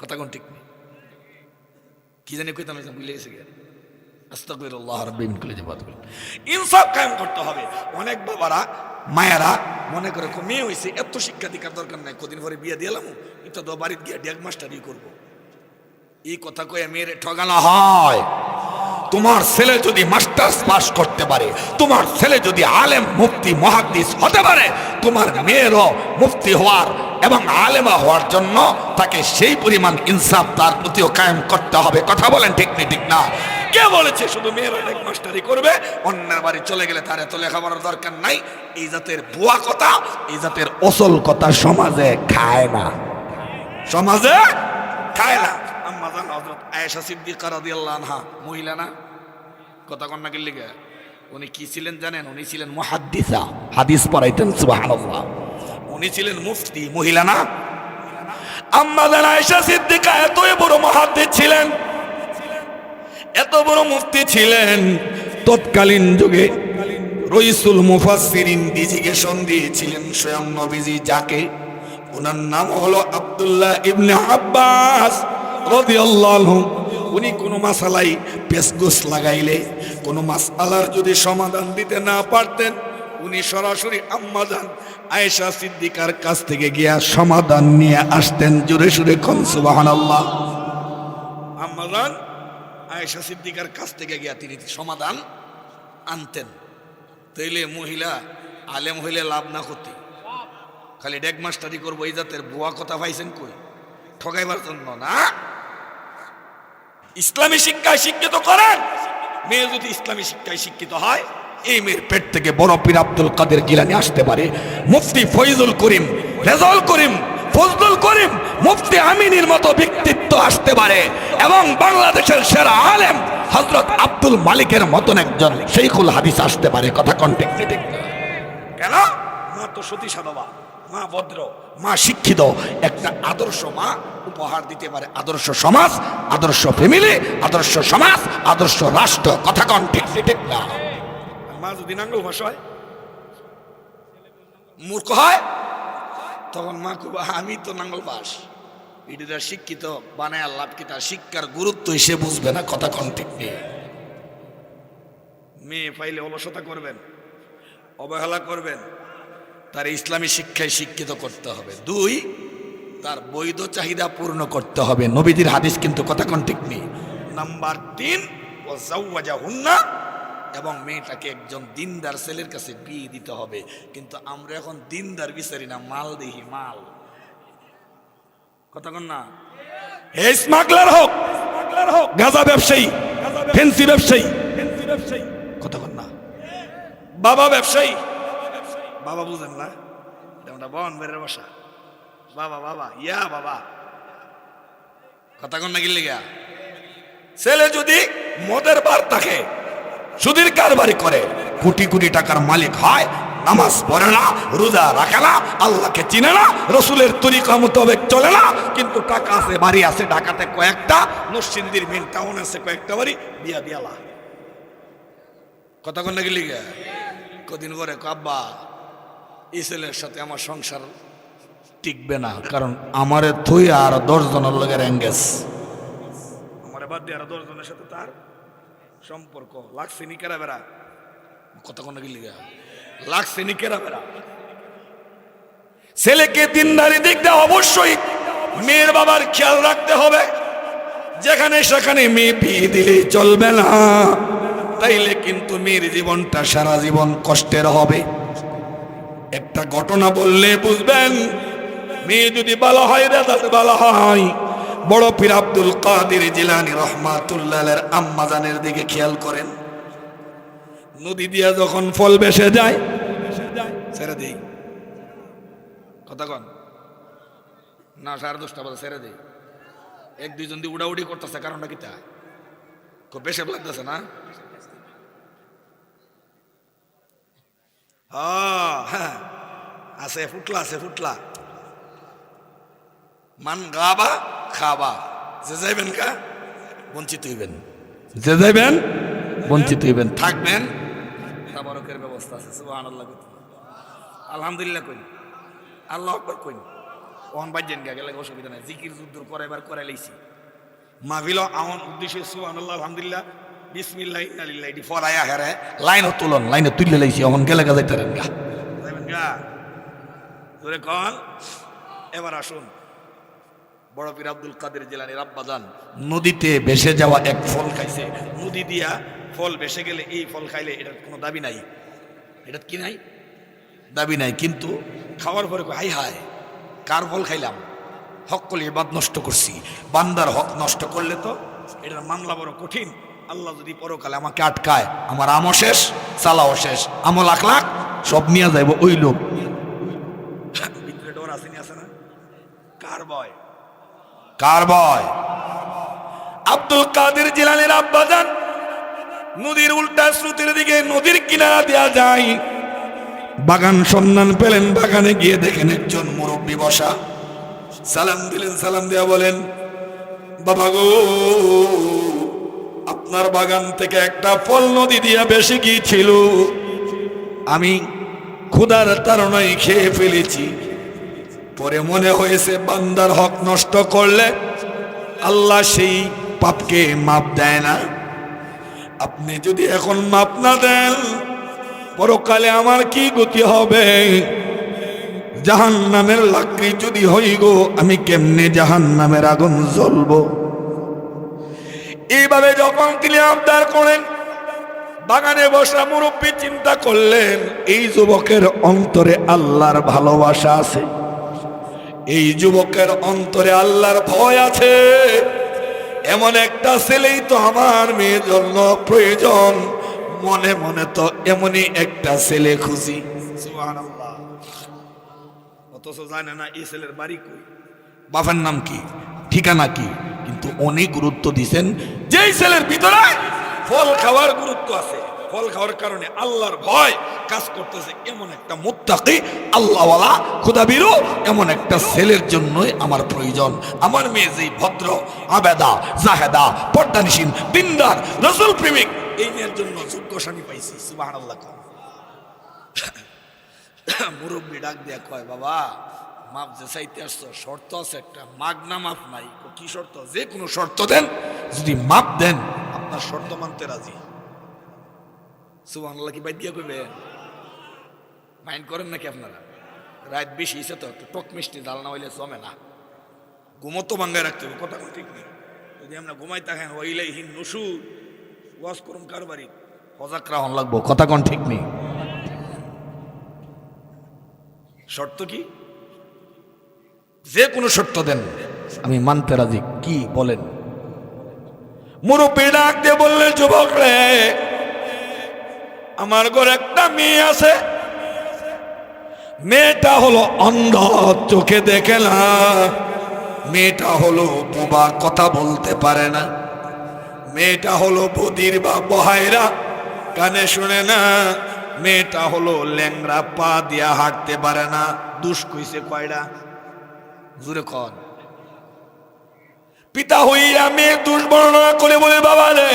কথা কোন ঠিক নেই, কি জানি কইতাম ভুলে গেছে গিয়ে। আস্তাগফিরুল্লাহ রাব্বি মিন কুল্লি যাবাত। ইনসাফ কায়েম করতে হবে। অনেক বাবারা মায়েরা মনে করে মেয়ে হয়েছে, এত শিক্ষা দীক্ষার দরকার নাই, কদিন পরে বিয়ে দিলাম, এটা তো বাড়িতে গিয়ে ডেক মাস্টারি করবো, এই কথা কয়ে মেয়েরে ঠগানো হয়। তোমার ছেলে যদি মাস্টার্স পাস করতে পারে, তোমার ছেলে যদি আলেম মুফতি মুহাদ্দিস হতে পারে, তোমার মেয়েরও মুফতি হওয়ার এবং আলেমা হওয়ার জন্য তাকে সেই পরিমাণ ইনসাফ তার প্রতিও কায়েম করতে হবে। কথা বলেন ঠিক না ঠিক না? কে বলেছে শুধু মেয়েরা এক মাস্টারি করবে, অন্যের বাড়ি চলে গেলে তার এত লেখাপড়ার দরকার নাই? এই জাতের ভুয়া কথা, এই জাতের অসল কথা সমাজে খায় না, সমাজে খায় না। আম্মা জান হযরত আয়েশা সিদ্দিকা রাদিয়াল্লাহু আনহা মহিলা না? কথা কন না কি লিগে? উনি কি ছিলেন জানেন? উনি ছিলেন মুহাদ্দিসা, হাদিস পড়াইতেন। সুবহানাল্লাহ। উনি ছিলেন মুফতি, মহিলা না? আম্মা জান আয়েশা সিদ্দিকা এত বড় মুহাদ্দিস ছিলেন, এত বড় মুফতি ছিলেন, তৎকালীন যুগে রইসুল মুফাসসিরিন ডিজিগেশন দিয়েছিলেন স্বয়ং নবীজি, যাকে ওনার নাম হলো আব্দুল্লাহ ইবনে আব্বাস রাদিয়াল্লাহু আনহু। উনি কোনো মাসালাই পেশগোস লাগাইলে, কোনো মাসআলার যদি সমাধান দিতে না পারতেন, উনি সরাসরি আম্মা জান আয়েশা সিদ্দিকার কাছ থেকে গিয়া সমাধান নিয়ে আসতেন। জোরে সুরে কোন সুবহানাল্লাহ। আম্মা জান আয়েশা সিদ্দিকার কাছ থেকে গিয়া তিনি সমাধান আনতেন। তাইলে মহিলা আলেম হইলে লাভ না ক্ষতি, খালি ডেক মাস্টারি করবো, এই জাতের ভুয়া কথা পাইছেন কই? ঠকাইবার জন্য না। ইসলামী শিক্ষায় শিক্ষিত করেন। মেয়ে যদি ইসলামী শিক্ষায় শিক্ষিত হয়, এই মেয়ের পেট থেকে বড় পীর আব্দুল কাদের গিলানী আসতে পারে, মুফতি ফয়জুল করিম, রেজাউল করিম, ফজলুল করিম, মুফতি আমিনীর মতো ব্যক্তিত্ব আসতে পারে, এবং বাংলাদেশের সেরা আলেম হযরত আব্দুল মালিকের মতন একজন শাইখুল হাদিস আসতে পারে। কথা কন্টেক্ট ঠিক কেন? মা তো সতী সাধবা, মা ভদ্র, মা শিক্ষিত, একটা আদর্শ মা উপহার দিতে পারে। আদর্শ সমাজ, আদর্শ ফ্যামিলি, আদর্শ সমাজ, আদর্শ রাষ্ট্র। কথা কন্টেক্ট ঠিক না? মা যদি নাঙ্গল ভাষ হয়, মূর্খ হয়, তখন মা খুব আমি তো নাঙ্গল বাস, এটা শিক্ষিত বানায় আল্লাহ কি তার শিক্ষার গুরুত্ব সে বুঝবে না। কথা কন্টেক্ট নেই। মেয়ে পাইলে অলসতা করবেন, অবহেলা করবেন, তার ইসলামী শিক্ষায় শিক্ষিত করতে হবে। দুই, তার বৈধ চাহিদা পূর্ণ করতে হবে। নবীজির হাদিস কিন্তু কথা কন্টেক্ট নেই। নাম্বার 3, ওয়াজাওয়াজাহুন্না, এবং মেয়েটাকে একজন দিনদার ছেলের কাছে বিয়ে দিতে হবে। কিন্তু আমরা এখন দিনদার বিচারি না, মাল দেখি, মাল। কথা কন না? হে স্মাগলার হোক, গাঁজা ব্যবসায়ী, ফেন্সি ব্যবসায়ী, কথা কন না? বাবা ব্যবসায়ী, বাবা বুঝেন না? এটা বন বেরের বসা, বাবা বাবা ইয়া বাবা। কথা কন না গিলে গা? ছেলে যদি মদের বার থাকে, সুদের কারবারি করে, কোটি কোটি টাকার মালিক হয়, নামাজ পড়ে না, রোজা রাখে না, আল্লাহকে চিনে না, রসুলের তরিকা মোতাবেক চলে না, কিন্তু টাকা আছে, বাড়ি আছে ঢাকাতে কয়েকটা, নরসিংদীর মেন টাউন আছে কয়েকটা বাড়ি, বিয়া দিয়ালা। কথা কন না গেলি গা? কদিন পরে আব্বা এই ছেলের সাথে আমার সংসার টিকবে না, কারণ আমারে থই আর 10 জনের লোকের এঙ্গেজ, আমারে বাদ দিয়ে আর 10 জনের সাথে তার সম্পর্ক লাগছে নি কেরা বেড়া। কথা কোন গেলি গা? লাগছে নি কেরা বেড়া। ছেলেকে দিনদারি দিক দিয়ে অবশ্যই মেয়ের বাবার খেয়াল রাখতে হবে। যেখানে সেখানে মেয়ে বিয়ে দিলেই চলবে না, তাইলে কিন্তু মেয়ের জীবনটা সারা জীবন কষ্টের হবে। একটা ঘটনা বললে বুঝবেন। মেয়ে যদি ভালো হয়, রেজাল্ট ভালো হয়, বড় পীর আব্দুল কাদের জিলানী রহমাতুল্লাহের আম্মা জানের দিকে খেয়াল করেন। নদী দিয়া যখন ফল ভেসে যায়, ছেড়ে দেই। কথা কন না? 10:30 বাজে ছেড়ে দেই। 1-2 জন দিয়ে উড়াউড়ি করতেছে, কারণটা কি? তা খুব বেশি লাগতেছে না? হ্যাঁ আছে, ফুটলা আছে, ফুটলা। মান গাবা খাবা, যে যাইবেন কা বঞ্চিত হইবেন, যে যাইবেন বঞ্চিত হইবেন। থাকবেন, তাবারকের ব্যবস্থা আছে। সুবহানাল্লাহ, আলহামদুলিল্লাহ কইন, আল্লাহু আকবার কইন। ওহন বাইজেন গা গেলে অসুবিধা নাই, জিকির যুদ্ধ করাইবার করাই লাইছি। মাহফিল আহন উদ্দেশ্যে সুবহানাল্লাহ, আলহামদুলিল্লাহ, বিসমিল্লাহ, ইন্না লিল্লাহি, এটি ফরায়া হেরে লাইন তুলন, লাইনে তুললে লাইছি। ওহন গেলে গা যাইতারেন গা, যাইবেন গা জোরে কন। এবার আসুন, বড় পীর আব্দুল কাদের জিলানীর আব্বাজান নদীতে ভেসে যাওয়া এক ফল খাইছে। নদী দিয়া ফল ভেসে গেলে এই ফল খাইলে এটার কোনো দাবি নাই, এটার কি নাই, দাবি নাই। কিন্তু খাওয়ার পরে হাই হায় কার ফল খাইলাম, হক করলে বাদ নষ্ট করছি। বান্দার হক নষ্ট করলে তো এটার মামলা বড় কঠিন। আল্লাহ যদি পরকালে আমাকে আটকায়, আমার আমও শেষ, চালাও শেষ, আমল লাখ লাখ সব নিয়ে যাইব ওই লোক। ভিতরে ডর আসেনি, আছে না? কার ভয়, কার ভয়? আব্দুল কাদের জিলানীর আব্বাজান নদীর উল্টা স্রোতের দিকে নদীর কিনারা দেয়া যায়। বাগান সন্ধান পেলেন, বাগানে গিয়ে দেখেন একজন মুরব্বী বসা। সালাম দিলেন, সালাম দেয়া বলেন, বাবা গো, আপনার বাগান থেকে একটা ফল নদী দিয়া বেশি গিয়েছিল, আমি ক্ষুধার তাড়নায় খেয়ে ফেলেছি। পরে মনে হয়েছে বান্দার হক নষ্ট করলে আল্লাহ সেই পাপকে মাপ দেয় না। আপনি যদি এখন মাপ না দেন, পরকালে আমার কি গতি হবে? জাহান্নামের লাকড়ি যদি হই গো, আমি কেমনে জাহান্নামের আগুন জ্বলবো? এইভাবে যখন তিনি আবদার করেন, বাগানে বসা মুরব্বী চিন্তা করলেন এই যুবকের অন্তরে আল্লাহর ভালোবাসা আছে, এই যুবকের অন্তরে আল্লাহর ভয় আছে। এমন একটা ছেলেই তো আমার মেয়ের জন্য প্রয়োজন। মনে মনে তো এমনই একটা ছেলে খুঁজি। সুবহানাল্লাহ। অথচ জানে না এই ছেলের বাড়ি কই, বাবার নাম কি, ঠিকানা কি, কিন্তু অনেক গুরুত্ব দিছেন যেই ছেলের ভিতরে ফল খাওয়ার গুরুত্ব আছে। ফল খাওয়ার কারণে আল্লাহর ভয় কাজ করতেছে, এমন একটা মুত্তাকি আল্লাহওয়ালা খোদাবিরু এমন একটা ছেলের জন্যই আমার প্রয়োজন। আমার মেয়ে যেই ভদ্র, আবেদা, জাহেদা, পর্দানিসীন, দিনদার, রাসূল প্রেমিক, এই মেয়ের জন্য যোগ্য স্বামী পাইছি। সুবহানাল্লাহ। মুরব্বী ডাক দিয়া কয়, বাবা মাপ যে চাইতে আসছো, শর্ত আছে একটা, মাগনা মাপ নাই। কি শর্ত? যে কোনো শর্ত দেন, যদি মাপ দেন আপনার শর্ত মানতে রাজি। সুবহানাল্লাহ। কি বাইদ দিয়া কইবেন? মাইন্ড করেন নাকি আপনারা? রাত বেশি হয়েছে তো, একটু টক মিষ্টি ডাল না হইলে জমে না। ঘুমো তো ভাঙ্গায় রাখতে হবে, কথা ঠিক নেই। যদি আমরা ঘুমাই থাকেন ওইলাইহীন নসু ওয়াজ করুন কারবারি হজাক রাহন লাগবো, কথা কোন ঠিক নেই। শর্ত কি? যে কোনো শর্ত দেন, আমি মানতে রাজি। কি বলেন? মুরব্বী ডাক দিয়ে বললেন, যুবক রে, আমার ঘরে একটা মেয়ে আছে, মেয়েটা হলো অন্ধ, চোখে দেখে না। মেয়েটা হলো বোবা, কথা বলতে পারে না। মেয়েটা হলো বধির বা বহাইরা, কানে শুনে না। মেয়েটা হলো ল্যাংড়া, পা দিয়া হাঁটতে পারে না। দুষ কইছে কয়টা? জুড়ে কন। পিতা হইয়া মেয়ে দুষ বর্ণনা করে বলে, বাবা রে,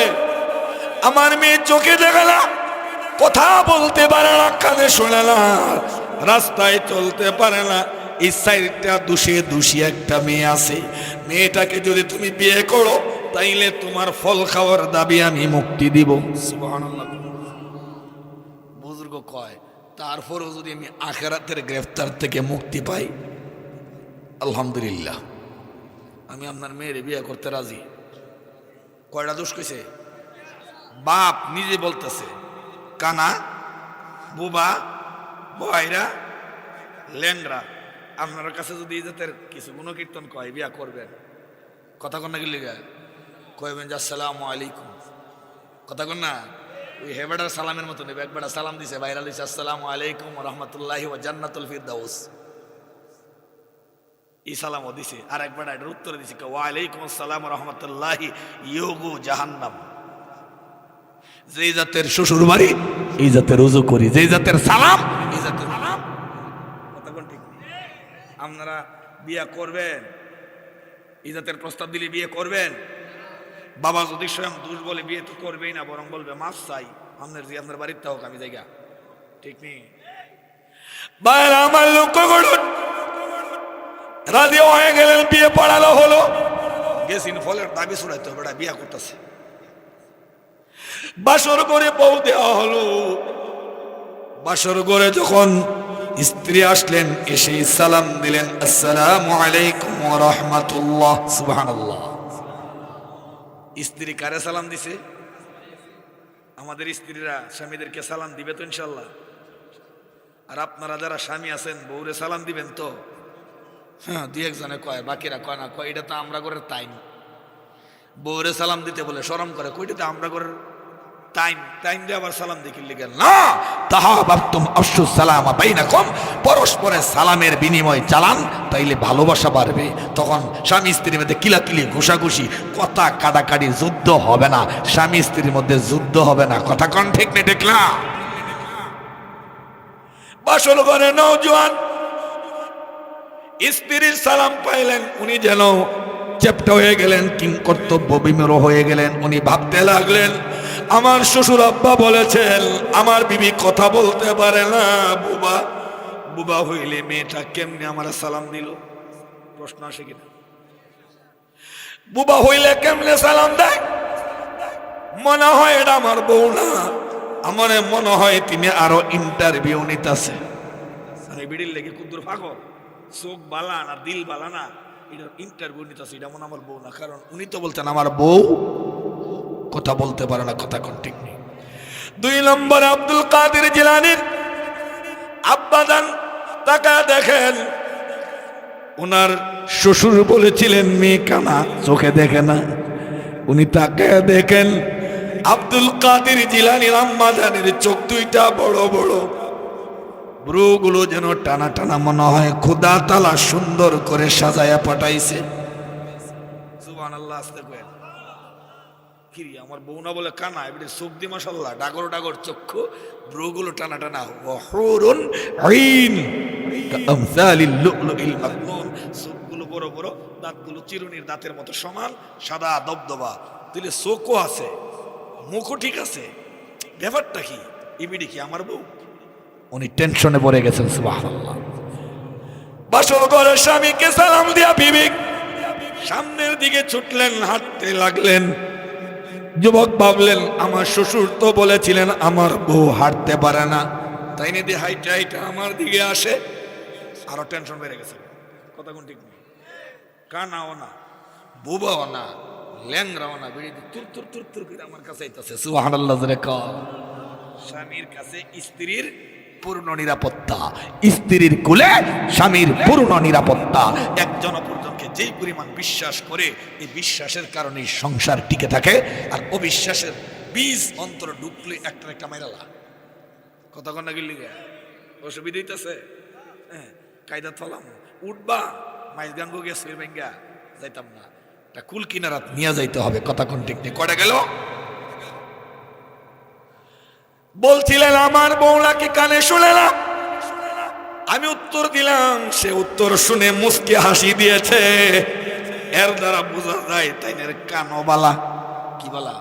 আমার মেয়ে চোখে দেখে না, কথা বলতে পারে না, কানে শোনে না, রাস্তায় চলতে পারে না। এই সাইডটা দোষে দোষী একটা মেয়ে আছে। মেয়েটাকে যদি তুমি বিয়ে করো, তাইলে তোমার ফল খাওয়ার দাবি আমি মুক্তি দিব। সুবহানাল্লাহ। বুজুর্গ কয়, তারপরেও যদি আমি আখিরাতের গ্রেফতার থেকে মুক্তি পাই, আলহামদুলিল্লাহ, আমি আপনার মেয়েরে বিয়ে করতে রাজি। কয়টা দোষ কইছে? বাপ নিজে বলতেছে, কানা, বুবা, বয়রা, ল্যাংরা। আপনার কাছে যদি ইজাতের কিছু গুণকীর্তন কয়, বিয়া করবেন, কথা কন না কি লিগা কইবেন যে আসসালামু আলাইকুম, কথা কন না। ওই হেবেটার সালামের মতো নেবে। এক বেটা সালাম দিছে, ভাইরাল দিছে, আসসালামু আলাইকুম ওয়া রাহমাতুল্লাহি ওয়া জান্নাতুল ফিরদাউস। এই সালামও দিছে। আর এক বেটা এটার উত্তরে দিছে, ওয়া আলাইকুম আসসালাম ওয়া রাহমাতুল্লাহি ইয়গু জাহান্নাম। যেই জাতের শ্বশুর বাড়ি, এই জাতের রুজু করি, যেই জাতের সালাম, এই জাতের সালাম। কথা কোন ঠিক? আপনারা বিয়ে করবেন, এই জাতের প্রস্তাব দিলে বিয়ে করবেন? বাবা যদি স্বয়ং দোষ বলে, বিয়ে তো করবেই না, বরং বলবে মাছ চাই, আপনার যে আপনার বাড়িতে হোক, আমি জায়গা ঠিক নেই। বাইরে আমার লক্ষ্য করুন, রাজি হয়ে গেলেন, বিয়ে পড়ালো হলো, গেছিন ফলের দাবি শুনাইতে বেটা বিয়ে করতেছে। বাসর করে বউ দেওয়া হলো। বাসর করে যখন স্ত্রী আসলেন, এসে সালাম দিলেন, আসসালামু আলাইকুম ওয়া রাহমাতুল্লাহ। সুবহানাল্লাহ। স্ত্রী কারে সালাম দিছে? আমাদের স্ত্রীরা স্বামীদেরকে সালাম দিবে তো ইনশাল্লাহ? আর আপনারা যারা স্বামী আছেন বউরে সালাম দিবেন তো? হ্যাঁ, দুই একজনে কয়, বাকিরা কয় না। কয় এটা তো আমরা ঘরের টাইম, বউরে সালাম দিতে বলে শরম করে। কইটা তো আমরা ঘরের টাইম, টাইম দিয়ে আবার সালাম দিকে লিখেন না। তাহাবাতুম আফশু সালামা বাইনাকুম, পরস্পরের সালামের বিনিময় চালান, তাইলে ভালোবাসা বাড়বে। তখন স্বামী স্ত্রীর মধ্যে কিলাকিলি, ঘুষাঘুষি, কথা কাটাকাটি, যুদ্ধ হবে না। স্বামী স্ত্রীর মধ্যে যুদ্ধ হবে না। কথা কোন ঠিক নেই? দেখলাম বাসর ঘরে নওজোয়ান স্ত্রীর সালাম পাইলেন, উনি যেন চেপটা হয়ে গেলেন, কিং কর্তব্য বিমূঢ় হয়ে গেলেন। উনি ভাবতে লাগলেন, আমার শ্বশুর আব্বা বলেছেন আমার বিবি কথা বলতে পারে না। বুবা বুবা হইলে মেয়েটা কেমনে আমার সালাম দিল? প্রশ্ন আসে কিনা? বুবা হইলে কেমনে সালাম দেয়? মনে হয় এটা আমার বউ না, আমার মনে হয় তিনি আরো ইন্টারভিউ নিতেছে। বিড়ির লেগে কুদ্দুর পাগল, চোখ বালা না দিল বালা না, এটা ইন্টারভিউ নিতেছে। এটা মনে আমার বউ না, কারণ উনি তো বলতেন আমার বউ কথা বলতে পারে না। কথা কোন ঠিক নেই? 2 নম্বর আব্দুল কাদের জিলানীর আব্বাজান তাকা দেখেন, ওনার শ্বশুর বলেছিলেন মেয়ে কানা, চোখে দেখে না। উনি তাকে দেখেন, আব্দুল কাদের জিলানীর আম্মাজানের চোখ দুইটা বড় বড়, ব্রুগুলো যেন টানা টানা, মনে হয় খোদা তাআলা সুন্দর করে সাজায়া পাঠাইছে। সুবহানাল্লাহ। আস্তে কয় কি আমার বউ না বলে কানা, এবারে চোখ দিয়ে মাশাআল্লাহ ডাগর ডাগর চক্ষু, ব্রুগুলো টানা টানা। ওয়াহুরুন আইন কামসালিল লুলুল মাকনুন, চোখগুলো বড় বড়, দাঁতগুলো চিরুনির দাঁতের মতো সমান, সাদা দবদবা। দিলে চোখও আছে, মুখও ঠিক আছে, ব্যাপারটা কি? ইবিডি কি আমার বউ? উনি টেনশনে পড়ে গেছেন। সুবহানাল্লাহ। বাসর ঘরে স্বামীকে সালাম দিয়া বিবি সামনের দিকে ছুটলেন, হাঁটতে লাগলেন। যুবক ভাবলেন, আমার শ্বশুর তো বলেছিলেন আমার বউ হাঁটতে পারে না, তাই নিয়ে হাইটা হাইটা আমার দিকে আসে। আরো টেনশন বেড়ে গেছে। কথা কোন ঠিক নেই? কানাও না, বুবাও না, ল্যাংরাও না, বেড়ে তুর তুর তুর তুর করে আমার কাছে আইতাছে। সুবহানাল্লাহ। স্বামীর কাছে স্ত্রীর পূর্ণ নিরাপত্তা, স্ত্রীর কুলে স্বামীর পূর্ণ নিরাপত্তা। একজন অপরজনকে যেই পরিমাণ বিশ্বাস করে, এই বিশ্বাসের কারণে সংসার টিকে থাকে। আর অবিশ্বাসের বীজ অন্তরে ঢুকলে একটা একটা মাইরালা। কথা কন্যা গিল্লি অসুবিধা হইতেছে। হ্যাঁ, কায়দা থলাম উঠবা, মাইজ গাঙ্গ গেছে বেঙ্গা যাইতাম না, একটা কুল কিনারাত নিয়ে যাইতে হবে। কথা কোন ঠিক নেই? কটা গেল? বলছিলেন আমার বউলাকে কানে শুনে না। আমি উত্তর দিলাম, সে উত্তর শুনে মুস্কি হাসি দিয়েছে। এর দ্বারা বোঝা যায় তাইনের কানও বালা। কি বালা?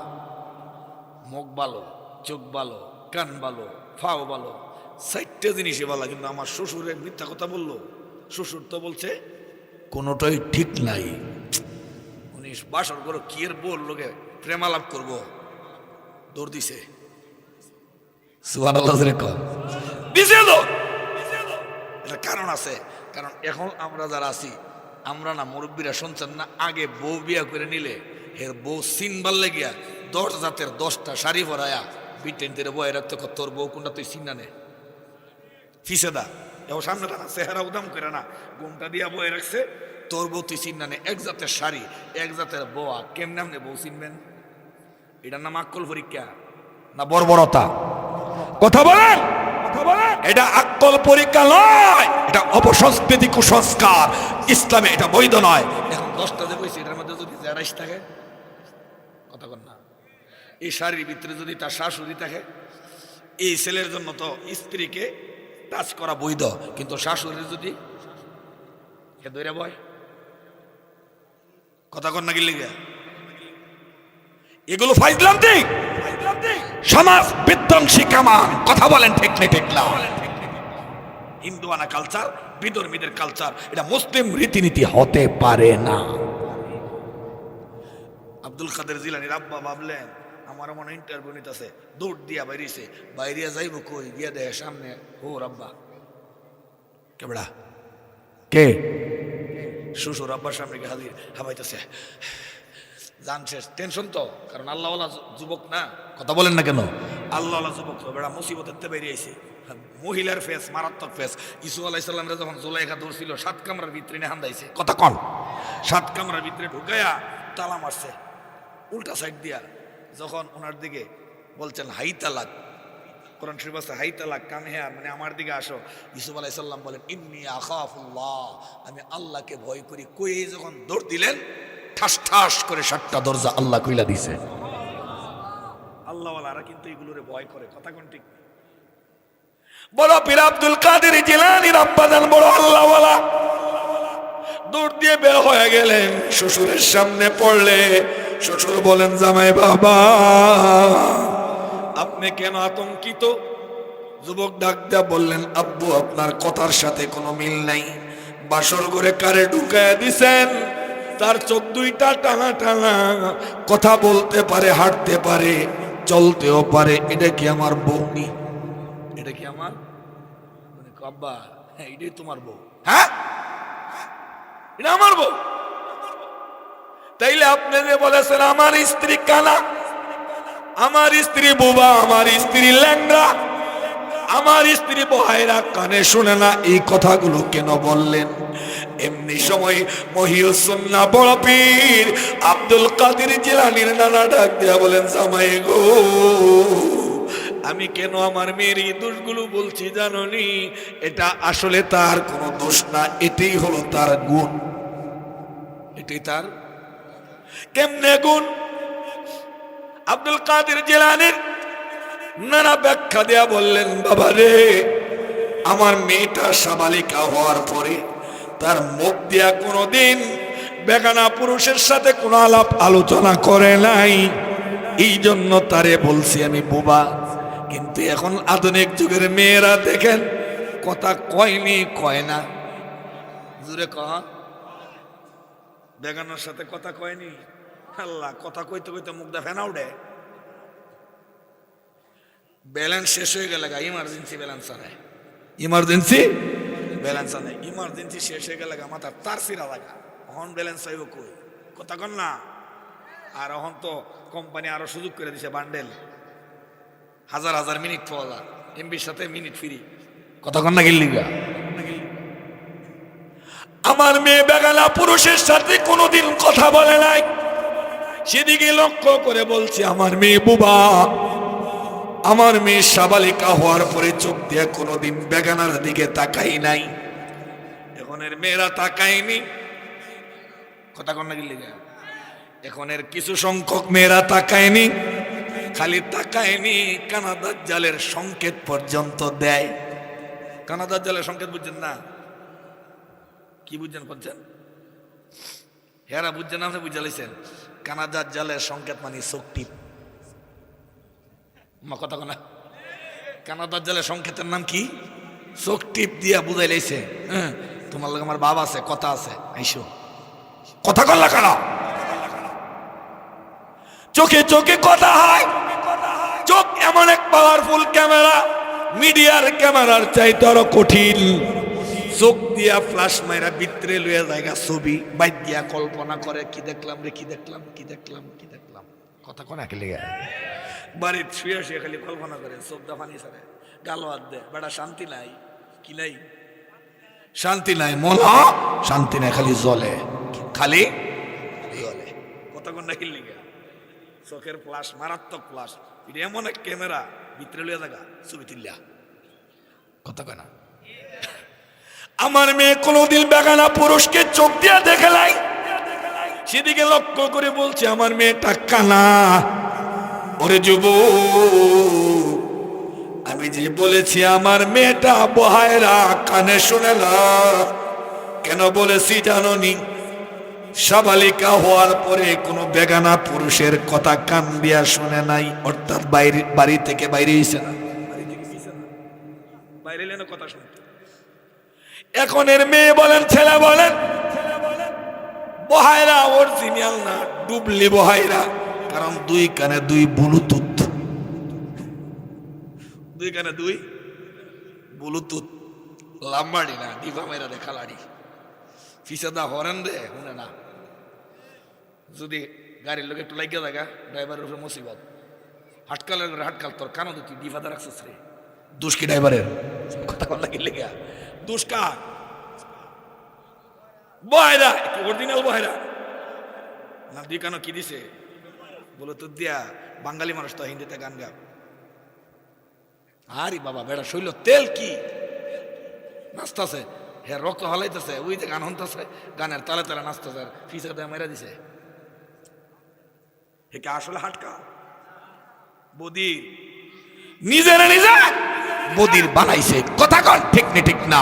মুখ ভালো, চোখ ভালো, কান ভালো, ফাও ভালো, 4টে জিনিসই বালা। কিন্তু আমার শ্বশুরে মিথ্যা কথা বললো। শ্বশুর তো বলছে কোনোটাই ঠিক নাই। উনি বাসর করো কি এর বল লোকে প্রেমালাপ করবো, দৌড় দিছে। সুবহানাল্লাহ। কারণ আছে, কারণ এখন আমরা যারা আছি, আমরা না মুরব্বীরা শুনছেন না, আগে বউ বিয়া করে নিলে এর বউ চিনবার লেগিয়া 10 জাতের 10টা শাড়ি পরায়া বিটেন তেরে বয়ে রাখতো। তোর বউ কোনটা তুই চিনা নে ফিসে দা, এও সামনে না চেহারা উদাম করে না, ঘুমটা দিয়া বয়ে রাখছে। তোর বউ তুই চিনা নে, 1 জাতের শাড়ি, 1 জাতের বোয়া, কেমনে আপনি বউ চিনবেন? এটার নাম আক্কল পরীক্ষা না বর্বরতা? কথা বলেন। এটা আক্কল পরীক্ষা নয়, এটা অপসংস্কৃতি, কুসংস্কার। ইসলামে এটা বৈধ নয়। এখন 10টা যে বইছে, এটার মধ্যে যদি জেরাইশ থাকে, কথা বল না, এই শাড়ির ভিতরে যদি তার শাশুড়ি থাকে, এই ছেলের জন্য তো স্ত্রীকে টাচ করা বৈধ, কিন্তু শাশুড়ির যদি ধরে বয়, কথা কন না গেলে এগুলো ফাইজলামতি, সমাজ বিধ্বংসী কামান। কথা বলেন ঠিক নেই? ঠিক না? হিন্দুয়ানা কালচার, বিধর্মীদের কালচার, এটা মুসলিম রীতিনীতি হতে পারে না। আব্দুল কাদের জিলানীর আব্বা ভাবলেন আমার মনে ইন্টারভিউ নিতেছে, দৌড় দিয়া বাইরেছে, বাইরিয়া যাইব কই, গিয়া দেয় সামনে ও আব্বা কে বেড়া কে? শ্বশুর আব্বার সামনে গিয়ে হাজির, হাবাইতেছে, জান শেষ, টেনশন তো, কারণ আল্লাহওয়ালা যুবক না, কথা বলেন না কেন? আল্লাহওয়ালা যুবক তো বেড়া মুসিবতের বেরিয়ে আইছে। মহিলার ফেস মারাত্মক ফেস। ইসু আলাইসাল্লামরা যখন জুলাইখা ধরছিল 7 কামরার ভিতরে হান্দাইছে, কথা কন, 7 কামরার ভিতরে ঢুকাইয়া তালা মারছে উল্টা সাইড দিয়া। যখন ওনার দিকে বলছেন হাই তালাক, কোরআন শরীফ আছে হাই তালাক কাম হেয়ার, মানে আমার দিকে আসো, ইসুফ আলাইসাল্লাম বলেন ইন্নী আখাফুল্লাহ, আমি আল্লাহকে ভয় করি। কই যখন দৌড় দিলেন ঠাস ঠাস করে 7টা দরজা আল্লাহ কইলা দিছে। আল্লাহওয়ালারা কিন্তু এগুলোরে ভয় করে, কথা কোন ঠিক? বড় পীর আব্দুল কাদের জিলানী রাব্বাদান বড় আল্লাহওয়ালা, দৌড় দিয়ে বের হয়ে গেলেন, শ্বশুরের সামনে পড়লে শ্বশুর বলেন জামাই বাবা আপনি কেন আতঙ্কিত? যুবক ডাক দিয়া বললেন আব্বু আপনার কথার সাথে কোনো মিল নাই। বাসর ঘরে কারে ঢুকায়া দিছেন, তার চোখ দুইটা টানা টানা, কথা বলতে পারে, হাঁটতে পারে, চলতেও পারে। এটা কি আমার বউ নি? এটা কি আমার আব্বা? হ্যাঁ এটাই তোমার বউ। হ্যাঁ এটা আমার বউ। তাইলে আপনি যে বলেছেন আমার স্ত্রী কানা, আমার স্ত্রী বোবা, আমার স্ত্রী ল্যাংড়া, আমার স্ত্রী বহাইরা, কানে শুনে না, এই কথাগুলো কেন বললেন? এমনি সময় মহিউস সুন্নাহ বড় পীর আব্দুল কাদের জিলানীর নানা ডাক দিয়া বলেন জামাই গো আমি কেন আমার মেয়ের এই দোষগুলো বলছি জানোনি? এটা আসলে তার কোনো দোষ না, এটাই হলো তার গুণ। এটাই তার কেমনে গুণ? আব্দুল কাদের জিলানীর নানা ব্যাখ্যা দেয়া বললেন বাবা রে, আমার মেয়েটা সাবালিকা হওয়ার পরে তার মুখ দিয়া কোনোদিন বেগানা পুরুষের সাথে কোনো আলাপ আলোচনা করে নাই, এই জন্য তারে বলছি আমি বোবা। কিন্তু এখন আধুনিক যুগের মেয়েরা দেখেন কথা কয়নি কয় না, জুড়ে কহ বেগানার সাথে কথা কয়নি। আল্লাহ, কথা কইতে কইতে মুখটা ফেনা উঠে, ব্যালেন্স শেষ হয়ে গেলে ইমার্জেন্সি ব্যালেন্স আনে, ইমার্জেন্সি ব্যালেন্স আনে, ইমার্জেন্সি শেষ হয়ে গেলে মাথার তার সিরা লাগা, এখন ব্যালেন্স হইব কই? কথা কন না। আর এখন তো কোম্পানি আরো সুযোগ করে দিছে, বান্ডেল হাজার হাজার মিনিট পাওয়া যায়, এমবির সাথে মিনিট ফ্রি, কথা কন না গিল্লিগা। আমার মেয়ে বেগানা পুরুষের সাথে কোনোদিন কথা বলে নাই, সেদিকে লক্ষ্য করে বলছি আমার মেয়ে বুবা, আমার মেয়ে সাবালিকা হওয়ার পরে চোখ দিয়ে কোনোদিন বেগানার দিকে তাকাই নাই। এখনের মেয়েরা তাকায়নি, কথা কন না গিল্লিগা। এখনের কিছু সংখ্যক মেয়েরা তাকায়নি, খালি তাকায়নি কানাদার জালের সংকেত পর্যন্ত দেয়। কানাদার জালের সংকেত বুঝছেন না? কি বুঝছেন বলছেন? হেরা বুঝছেন, আপনি বুঝে লাইছেন। কানাদার জালের সংকেত মানে চোখ টিপ, কথা কনা। কানাদার জালের সংকেতের নাম কি? চোখ টিপ দিয়া বুঝাই লাইছে, হ্যাঁ তোমার লগে আমার বাবা আছে, কথা আছে, আইসো, কথা কল্লা কানা। চোখে চোখে কথা হয়। চোখ এমন এক পাওয়ারফুল ক্যামেরা, মিডিয়ার ক্যামেরার চাইতে আরো কঠিন। চোখ দিয়া ফ্লাশ মাইরা ভিতরে লইয়া জায়গা ছবি বাইর দিয়া কল্পনা করে, কি দেখলাম রে, কি দেখলাম, কি দেখলাম, কি দেখলাম, কথা কোন একে লেগে বাড়ির শুয়ে শুয়ে খালি কল্পনা করে, চোখ দা পানি ছাড়ে, গাল হাত দেয়, বেটা শান্তি নাই, কি নাই শান্তি নাই, মন শান্তি নাই, খালি জ্বলে, খালি জ্বলে, কথা কোন নাকি লেগে। চোখের ফ্লাশ মারাত্মক ফ্লাশ, এটা এমন এক ক্যামেরা ভিতরে লইয়া জায়গা ছবি তুলিয়া, কথা কয় না। আমার মেয়ে কোনোদিন বেগানা পুরুষকে চোখ দিয়া দেখে নাই, সেদিকে লক্ষ্য করে বলছে আমার মেয়েটা কানা। ওরে যুবক, আমি যে বলেছি আমার মেয়েটা বহায়রা, কানে শুনে না। কেন বলেছি জানোনি? সাবালিকা হওয়ার পরে কোনো বেগানা পুরুষের কথা কান দিয়া শুনে নাই, অর্থাৎ বাড়ি থেকে বাইরে হইছে না, বাইরে এলে না কথা শুনতে। এখনের মেয়ে বলেন ছেলে বলেন, বহায়রা অরিজিনাল না, ডুবলি বহায়রা, কারণ দুই কানে দুই ব্লুটুথ, দুই কানে দুই ব্লুটুথ লাম্বাড়ি না, ডিভা মেরা দে খালাড়ি, ফিসাদা হরেন দে শুনে না। যদি গাড়ির লোক একটু লাগিয়ে দেখা ড্রাইভারের উপরে মুসিবত, হাটকালের করে হাটকাল, তোর কানো তুই ডিভাদা রাখছিস রে, দুষ্কি ড্রাইভারের কথা বল লাগি লেগা দুষ্কা বয়রা, অরিজিনাল বয়রা না দুই কানো কি দিছে বলো তো দিয়া, বাঙালি মানুষ তো হিন্দিতে গান গা। আরে বাবা বেড়া শৈল তেল কি নাচতেছে, হে রক্ত হলাইতেছে, ওই যে গান শুনতেছে, গানের তালে তালে নাচতেছে, আর ফিসে দেয় মেরা দিছে। হে কে আসলে হাটকা বদির নিজের নিজে বদির বানাইছে, কথা কন ঠিক নি ঠিক না।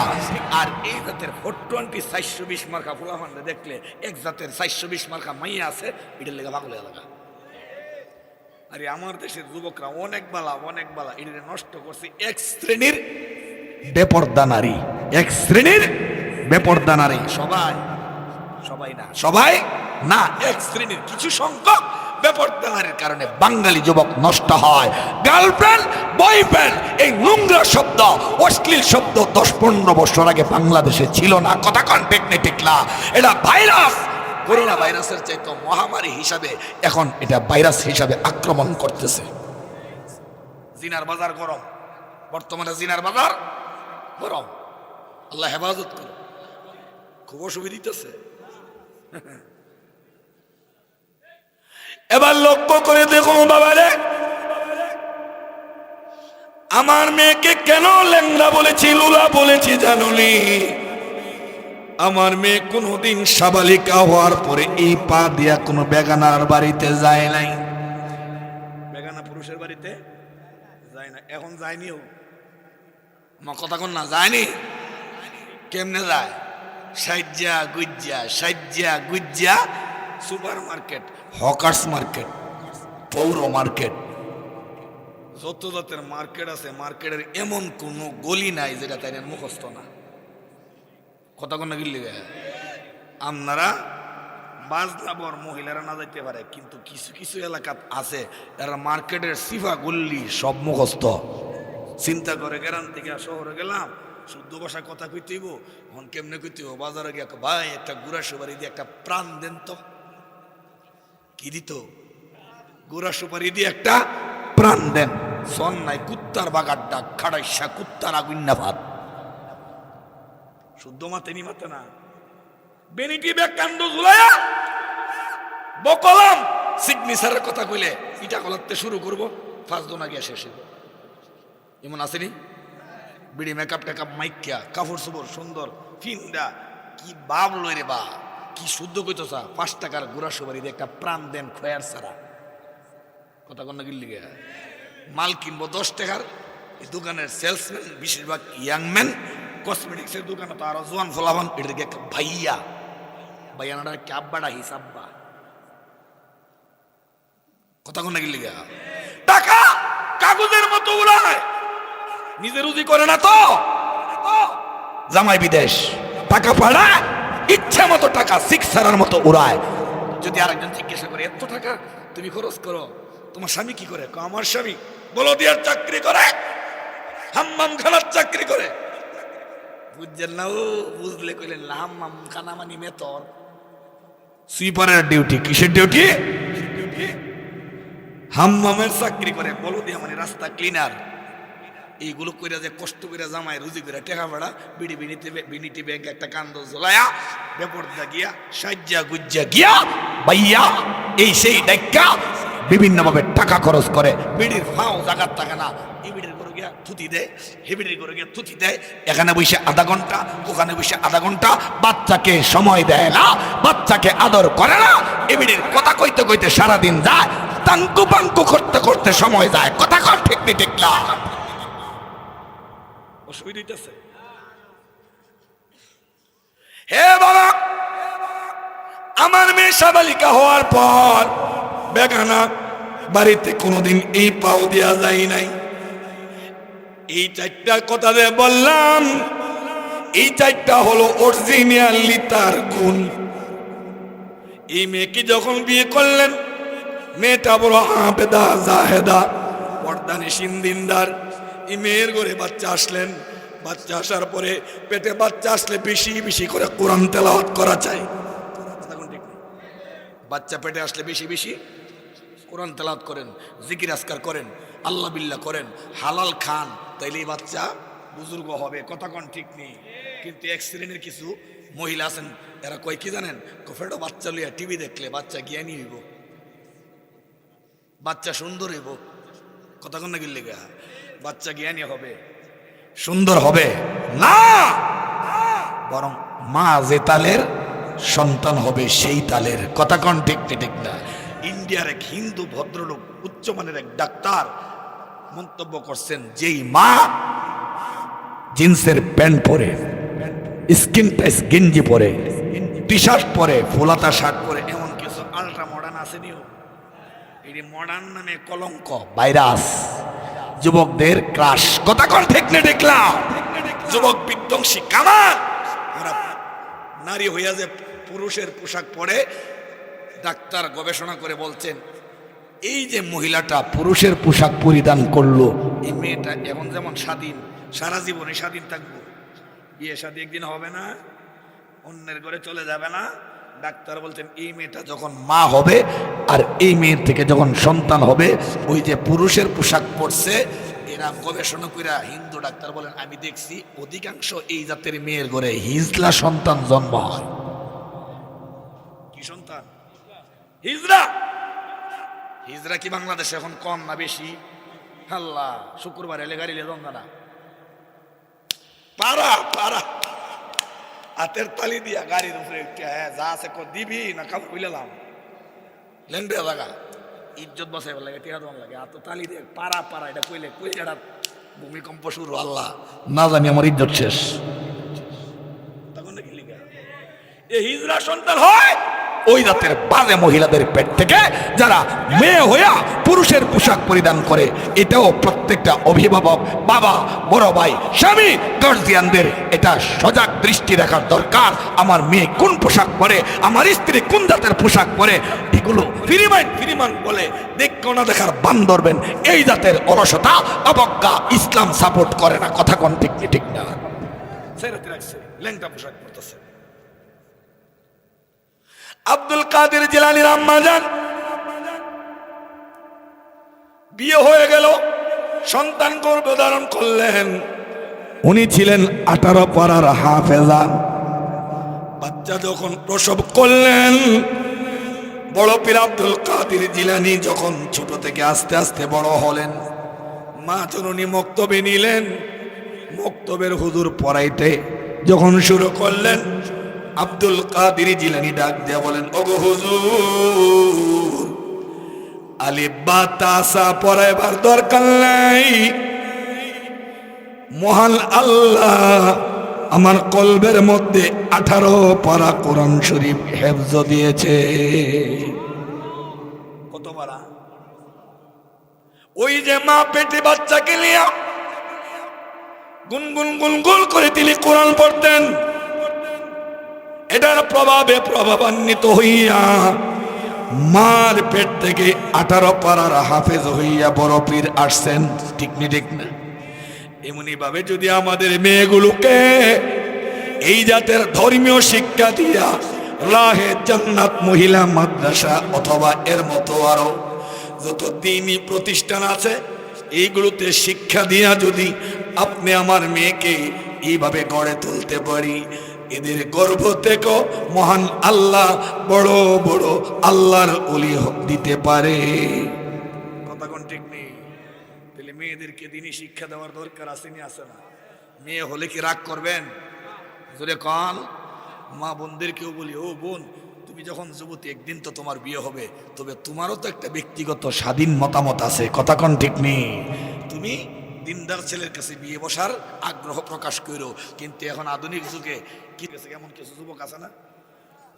আর এই জাতের 420 420 মার্কা ফুলাফান্ডে দেখলে এক জাতের 420 মার্কা মাইয়া আছে, এটার লেগে পাগল লাগা। আরে আমার দেশের যুবকরা অনেক বালা এটা নষ্ট করছে এক শ্রেণীর বেপর্দা নারী, এক শ্রেণীর বেপর্দা নারী। সবাই না এক শ্রেণীর কিছু সংখ্যক বেপর্দা নারীর কারণে বাঙালি যুবক নষ্ট হয়। গার্লফ্রেন্ড বয়ফ্রেন্ড এই নোংরা শব্দ, অশ্লীল শব্দ 10-15 বছর আগে বাংলাদেশে ছিল না, কথা কন ঠিক না ঠিক না। এটা ভাইরাস, করোনা ভাইরাসের চাইতে মহামারী হিসাবে এখন এটা ভাইরাস হিসাবে আক্রমণ করতেছে। জিনার বাজার গরম, বর্তমানে জিনার বাজার গরম, আল্লাহ হেফাজত করে, খুব অসুবিধা দিতেছে। এবার লক্ষ্য করে দেখুন বাবারে, আমার মেয়েকে কেন ল্যাংড়া বলেছি, লুলা বলেছি জানুনি? আমার মেয়ে কোনোদিন সাবালিকা হওয়ার পরে এই পা দিয়া কোনো বেগানার বাড়িতে যায় নাই, বেগানা পুরুষের বাড়িতে যায় না, এখন যায়নিও। আমার কথা কোন না যায়নি, কেমনে যায়? সাজ্জা গুজ্জা সুপার মার্কেট, হকার্স মার্কেট, পৌর মার্কেট, যত জাতের মার্কেট আছে, মার্কেটের এমন কোন গলি নাই যেটা তাই মুখস্থ না। কথা কোন গিল্লি আপনারা বাজলাবর মহিলারা না যাইতে পারে, কিন্তু কিছু কিছু এলাকা আছে এরা মার্কেটের সিফা গল্লি সব মুখস্থ। চিন্তা করে গ্রাম থেকে শহরে গেলাম, শুদ্ধ ভাষা কথা কইতেইব, এখন কেমনে কইতেইব? বাজারে গিয়ে ভাই একটা গুড়া সুপারি দিয়ে একটা প্রাণ দেন তো, কি দিত? গুড়া সুপারি দিয়ে একটা প্রাণ দেন। সন্ন্যায় কুত্তার বাগার ডাক, খাড়াইসা কুত্তার আগুন্না ভাত, শুদ্ধ মাতে নি মাতে না। বেনিটি ব্যাগ কান্ড ঝুলাইয়া বকলাম, সিগনেচারের কথা কইলে ইটা কলাতে শুরু করব, 5 দিন আগে শেষ হইব। এমন আসেনি? বিড়ি মেকআপ টেকআপ মাইকিয়া কাপড় চোপড় সুন্দর ফিন্দা, কি বাপ লই রে বা, কি শুদ্ধ কইতো চা 5 টাকার গুড়া সুপারি দিয়ে একটা প্রাণ দেন খয়ার ছাড়া। কথা কন্যা গিল্লি গে মাল কিনবো 10 টাকার, এই দোকানের সেলসম্যান বেশিরভাগ ইয়াংম্যান, কসমেটিক্সের দোকানে তো আরো জোয়ান ফলাবান, এটাকে একটা ভাইয়া ভাইয়ানাটা ক্যাব্বাটা হিসাব্বা। কথা কন্যা গিল্লি গে টাকা কাগজের মতো উড়ায়, নিজে রুজি করে না তো, জামাই বিদেশ, টাকা পাড়া ইচ্ছা মতো টাকা সিক্সারার মতো উড়ায়। যদি আরেকজন জিজ্ঞাসা করে এত টাকা তুমি খরচ করো, তোমার স্বামী কি করে? আমার স্বামী বলদিয়ার চাকরি করে, হাম্মাম খানার চাকরি করে। বুঝছেন না? ও বুঝলে কইলেন হাম্মাম খানা মানি মেতর সুইপারের ডিউটি। কিসের ডিউটি? হাম্মামের চাকরি করে, বলদিয়া মানে রাস্তা ক্লিনার। এইগুলো কইরা যে কষ্ট করে জামাই রুজি করে টেকা ভাড়া, বিনিটি ব্যাংকে একটা কান্দ ঝোলায়া বেপরদা গিয়া সাজ্জা গুজ্জা গিয়া ভাইয়া এই সেই ডাক্কা বিভিন্ন ভাবে টাকা খরচ করে। বিড়ির ফাও জাগার থাকে না, এই বিড়ির করে গিয়া থুতি দেয়, হে বিড়ির করে গিয়া থুতি দেয়, এখানে বসে আধা ঘন্টা, ওখানে বসে আধা ঘন্টা, বাচ্চাকে সময় দেয় না, বাচ্চাকে আদর করে না। এই বিড়ির কথা কইতে কইতে সারাদিন যায়, তাঙ্কু পাঙ্কু করতে করতে সময় যায়। কথা কর ঠিক নি ঠিক না? অসুবিধা হইতেছে? হে বাবা, আমার মেয়ে সাবালিকা হওয়ার পর বেগানা বাড়িতে কোনোদিন এই পাও দেওয়া যায় নাই। এই 4টা কথা যে বললাম, এই 4টা হলো অরিজিনালি তার গুণ। এই মেয়েকে যখন বিয়ে করলেন, মেয়েটা বড় আবেদা জাহেদা পর্দানিশীন দিনদার। এই মেয়ের ঘরে বাচ্চা আসলেন, বাচ্চা আসার পরে পেটে বাচ্চা আসলে বেশি বেশি করে কোরআন তেলাওয়াত করা চাই। বাচ্চা পেটে আসলে বেশি বেশি কোরআন তেলাওয়াত করেন, জিকির আজকার করেন, আল্লাহ বিল্লাহ করেন, হালাল খান, তাইলেই বাচ্চা বুজুর্গ হবে। কথা কোন ঠিক নেই। কিন্তু এক শ্রেণীর কিছু মহিলা আছেন, এরা কয় কি জানেন, কফেটো বাচ্চা লইয়া টিভি দেখলে বাচ্চা জ্ঞানী হইব, বাচ্চা সুন্দর হইব। কথা কোন না গিল্লে গা, বাচ্চা জ্ঞানী হবে, সুন্দর হবে না, বরং মা যে তালের সন্তান হবে সেই তালের। কথা কোন ঠিক ঠিক না। ইন্ডিয়ার এক হিন্দু ভদ্রলোক, উচ্চমানের এক ডাক্তার মন্তব্য করছেন, যেই মা জিন্সের প্যান্ট পরে, স্কিন টাইস গেঞ্জি পরে, টি শার্ট পরে, ফুলাতা শার্ট পরে, এমন কিছু আল্ট্রা মডার্ন আসেনিও, এটি মডার্ন নামে কলঙ্ক, ভাইরাস, যুবকদের ক্রাশ। কথা কোন ঠিক না দেখলাম, যুবক বিধ্বংসী কামান। ওরা নারী হইয়া যে পুরুষের পোশাক পরে, ডাক্তার গবেষণা করে বলছেন, এই যে মহিলাটা পুরুষের পোশাক পরিধান করলো, এই মেয়েটা এখন যেমন স্বাধীন, সারা জীবনে স্বাধীন থাকবো, বিয়ে শাদী একদিন হবে না, অন্যের ঘরে চলে যাবে না। ডাক্তার বলছেন এই মেয়েটা যখন মা হবে আর এই মেয়ের থেকে যখন সন্তান হবে, ওই যে পুরুষের পোশাক পরছে, এরা গবেষণা করে হিন্দু ডাক্তার বলেন, আমি দেখছি অধিকাংশ এই জাতের মেয়ের ঘরে হিজলা সন্তান জন্ম হয়। কি সন্তান? হিজরা। হিজরা কি বাংলাদেশে এখন কম না বেশি? আল্লাহ, শুক্রবার এলে গাড়ি লেজন না, পারা পারা হাতের তালি দিয়া গাড়ির উপরে যা আছে দিবি না কাম কইলাম লেনবে জায়গা ইজ্জত বসাইবার লাগে, টিয়া দেওয়ার লাগে, হাত তালি দিয়ে পারা পারা, এটা কইলে কইলে ভূমিকম্প শুরু, আল্লাহ না জানি আমার ইজ্জত শেষ। তখন নাকি লিখা এই হিজরা সন্তান হয় ওই জাতের বাজে মহিলাদের পেট থেকে, যারা মেয়ে হইয়া পুরুষের পোশাক পরিধান করে। এটাও প্রত্যেকটা অভিভাবক, বাবা, বড় ভাই, স্বামী, গার্জিয়ানদের এটা সজাগ দৃষ্টি রাখার দরকার। আমার মেয়ে কোন পোশাক পরে, আমার স্ত্রী কোন জাতের পোশাক পরে, এগুলো ফিরিমান বলে দেখো না দেখার বান ধরবেন। এই জাতের অলসতা, অবজ্ঞা ইসলাম সাপোর্ট করে না। কথা কোন ঠিক ঠিক না। সেরাতে রাখছে, লেংটা পোশাক পরতেছে। আব্দুল কাদের জিলানীর আম্মা জান বিয়ে হয়ে গেল, সন্তান গর্ভধারণ করলেন। উনি ছিলেন 18 পারার হাফেজা। বাচ্চা যখন প্রসব করলেন, বড় পীর আব্দুল কাদের জিলানী যখন ছোট থেকে আস্তে আস্তে বড় হলেন, মা জননী মক্তবে নিলেন। মক্তবের হুজুর পড়াইতে যখন শুরু করলেন, আব্দুল কাদের জিলানী ডাক দিয়া বলেন, ওগো হুজুর, আলিফ বা তাসা পড়াইবার দরকার নাই। মহান আল্লাহ আমার কলবের মধ্যে 18 পারা কোরআন শরীফ হেফজ দিয়েছে। কত পারা? ওই যে মা পেটে বাচ্চাকে নিয়ে গুনগুন গুনগুন করে তিনি কোরআন পড়তেন। এটার প্রভাবে প্রভাবান্বিত হইয়া মার পেট থেকে 18 পারার হাফেজ হইয়া বড় পীর আসছেন। ঠিক নি ঠিক না? এমনি ভাবে যদি আমাদের মেয়েগুলোকে এই জাতের ধর্মীয় শিক্ষা দিয়া রাহে জান্নাত মহিলা মাদ্রাসা অথবা এর মতো আরো যত দ্বীনি প্রতিষ্ঠান আছে, এইগুলোতে শিক্ষা দিয়া যদি আপনি আমার মেয়েকে এইভাবে গড়ে তুলতে পারি, এদের গর্ভ থেকে মহান আল্লাহ বড় বড় আল্লাহর ওলি দিতে পারে। কথা কোন ঠিক নেই? তাহলে মেয়েদেরকে দিনই শিক্ষা দেওয়ার দরকার আছে নি? আছে না? মেয়ে হলে কি রাগ করবেন? জোরে কন। মা বোনদেরকেও বলি, ও বোন, তুমি যখন যুবতী, একদিন তো তোমার বিয়ে হবে, তবে তোমারও তো একটা ব্যক্তিগত স্বাধীন মতামত আছে। কথা কোন ঠিক নেই? তুমি দিনদার ছেলের কাছে বিয়ে বসার আগ্রহ প্রকাশ করো। কিন্তু এখন আধুনিক যুগে কি কেমন কিছু যুবক আছে না,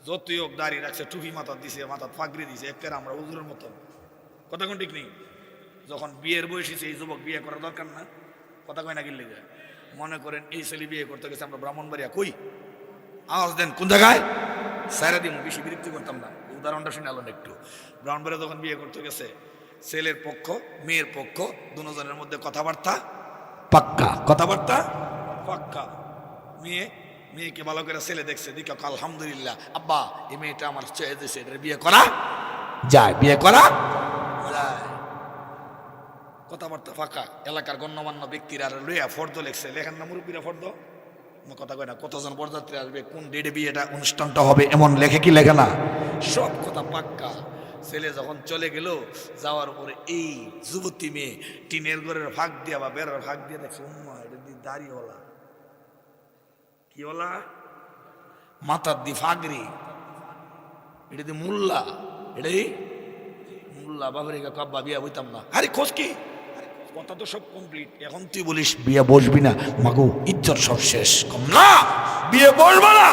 যতই হোক দাঁড়িয়ে রাখছে, টুপি মাথা দিছে, মাথা পাগড়ি দিছে, একের আমরা হুজুরের মতন। কথা কোন ঠিক নেই? যখন বিয়ের বয়স হয়েছে, এই যুবক বিয়ে করার দরকার না। কথা কয় না গিল্লে যায়। মনে করেন এই ছেলে বিয়ে করতে গেছে, আমরা ব্রাহ্মণবাড়িয়া, কই আওয়াজ দেন কোন জায়গায়, সারা দিন বেশি বিরক্তি করতাম না। উদাহরণটা শুনে আলোন একটু। ব্রাহ্মণবাড়িয়া যখন বিয়ে করতে গেছে, ছেলের পক্ষ মেয়ের পক্ষ দুজনের মধ্যে কথাবার্তা পাক্কা, কথাবার্তা পাক্কা। মেয়েকে ভালো করে ছেলে দেখছে, দেখো আলহামদুলিল্লাহ আব্বা এই মেয়েটা আমার চেয়ে দিয়েছে, এটা বিয়ে করা যায়, বিয়ে করা যায়। কথাবার্তা ফাঁকা। এলাকার গণ্যমান্য ব্যক্তিরা লইয়া ফর্দ লেখছে, লেখার না মুরব্বীরা ফর্দ, কথা কয় না, কতজন বরযাত্রী আসবে, কোন ডেটে বিয়েটা অনুষ্ঠানটা হবে, এমন লেখে কি লেখে না, সব কথা পাক্কা। ছেলে যখন চলে গেল, যাওয়ার পরে এই যুবতী মেয়ে টিনের ঘরের ফাঁক দিয়া বা বেড়ার ফাঁক দিয়ে দেখছে, উম্মা এটা দিয়ে দাড়িওয়ালা, কি ওলা, মাথার দি ফাগরি, এটা দিয়ে মোল্লা, এটাই মোল্লা। বাবার কাব্বা বিয়া বইতাম না। আরে খোঁজ কি, কথা তো সব কমপ্লিট, এখন তুই বলিস বিয়ে বসবি না, মাগো ইজ্জত সব শেষ। কম না, বিয়ে বসবা না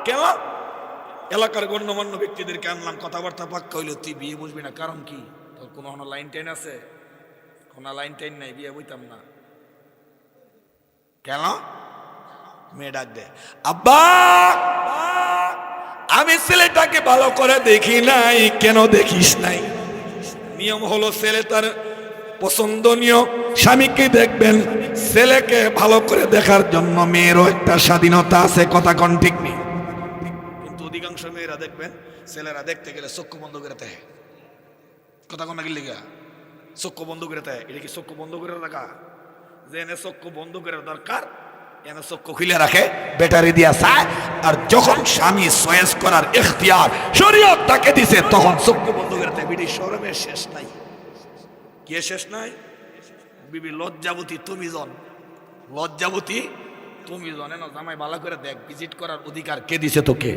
কেন? এলাকার গণ্যমান্য ব্যক্তিদেরকে আনলাম, কথাবার্তা পাক্কা হইলো, তুই বিয়ে বসবি না, কারণ কি? তোর কোনো লাইন টাইন আছে? কোনো লাইন টাইন নাই, বিয়ে বইতাম না কেন? মেয়ে ডাক দে, আব্বা আমি ছেলেটাকে ভালো করে দেখি নাই। কেন দেখিস নাই? নিয়ম হলো ছেলে তার পছন্দনীয় স্বামীকে দেখবেন, ছেলেকে ভালো করে দেখার জন্য মেয়েরও একটা স্বাধীনতা আছে, কথা কোন ঠিক নেই? কিন্তু অধিকাংশ মেয়েরা দেখবেন ছেলেরা দেখতে গেলে চক্ষু বন্ধ করে দেয়, কথা কোন গেলে চক্ষু বন্ধ করে দেয়। এটা কি চক্ষু বন্ধ করে রাখা? যে এনে চক্ষু বন্ধ করে দরকার, এনে চক্ষু খুলে রাখে, ব্যাটারি দিয়া চায়। আর যখন স্বামী চয়েস করার ইখতিয়ার শরীয়ত তাকে দিছে, তখন চক্ষু বন্ধ করে দেয়। বিড়ি শরমের শেষ নাই, কে শেষ নাই? বিবি লজ্জাবতী তুমি জন, লজ্জাবতী তুমি জন। এনে জামাই ভালো করে দেখ, ভিজিট করার অধিকার কে দিছে তোকে?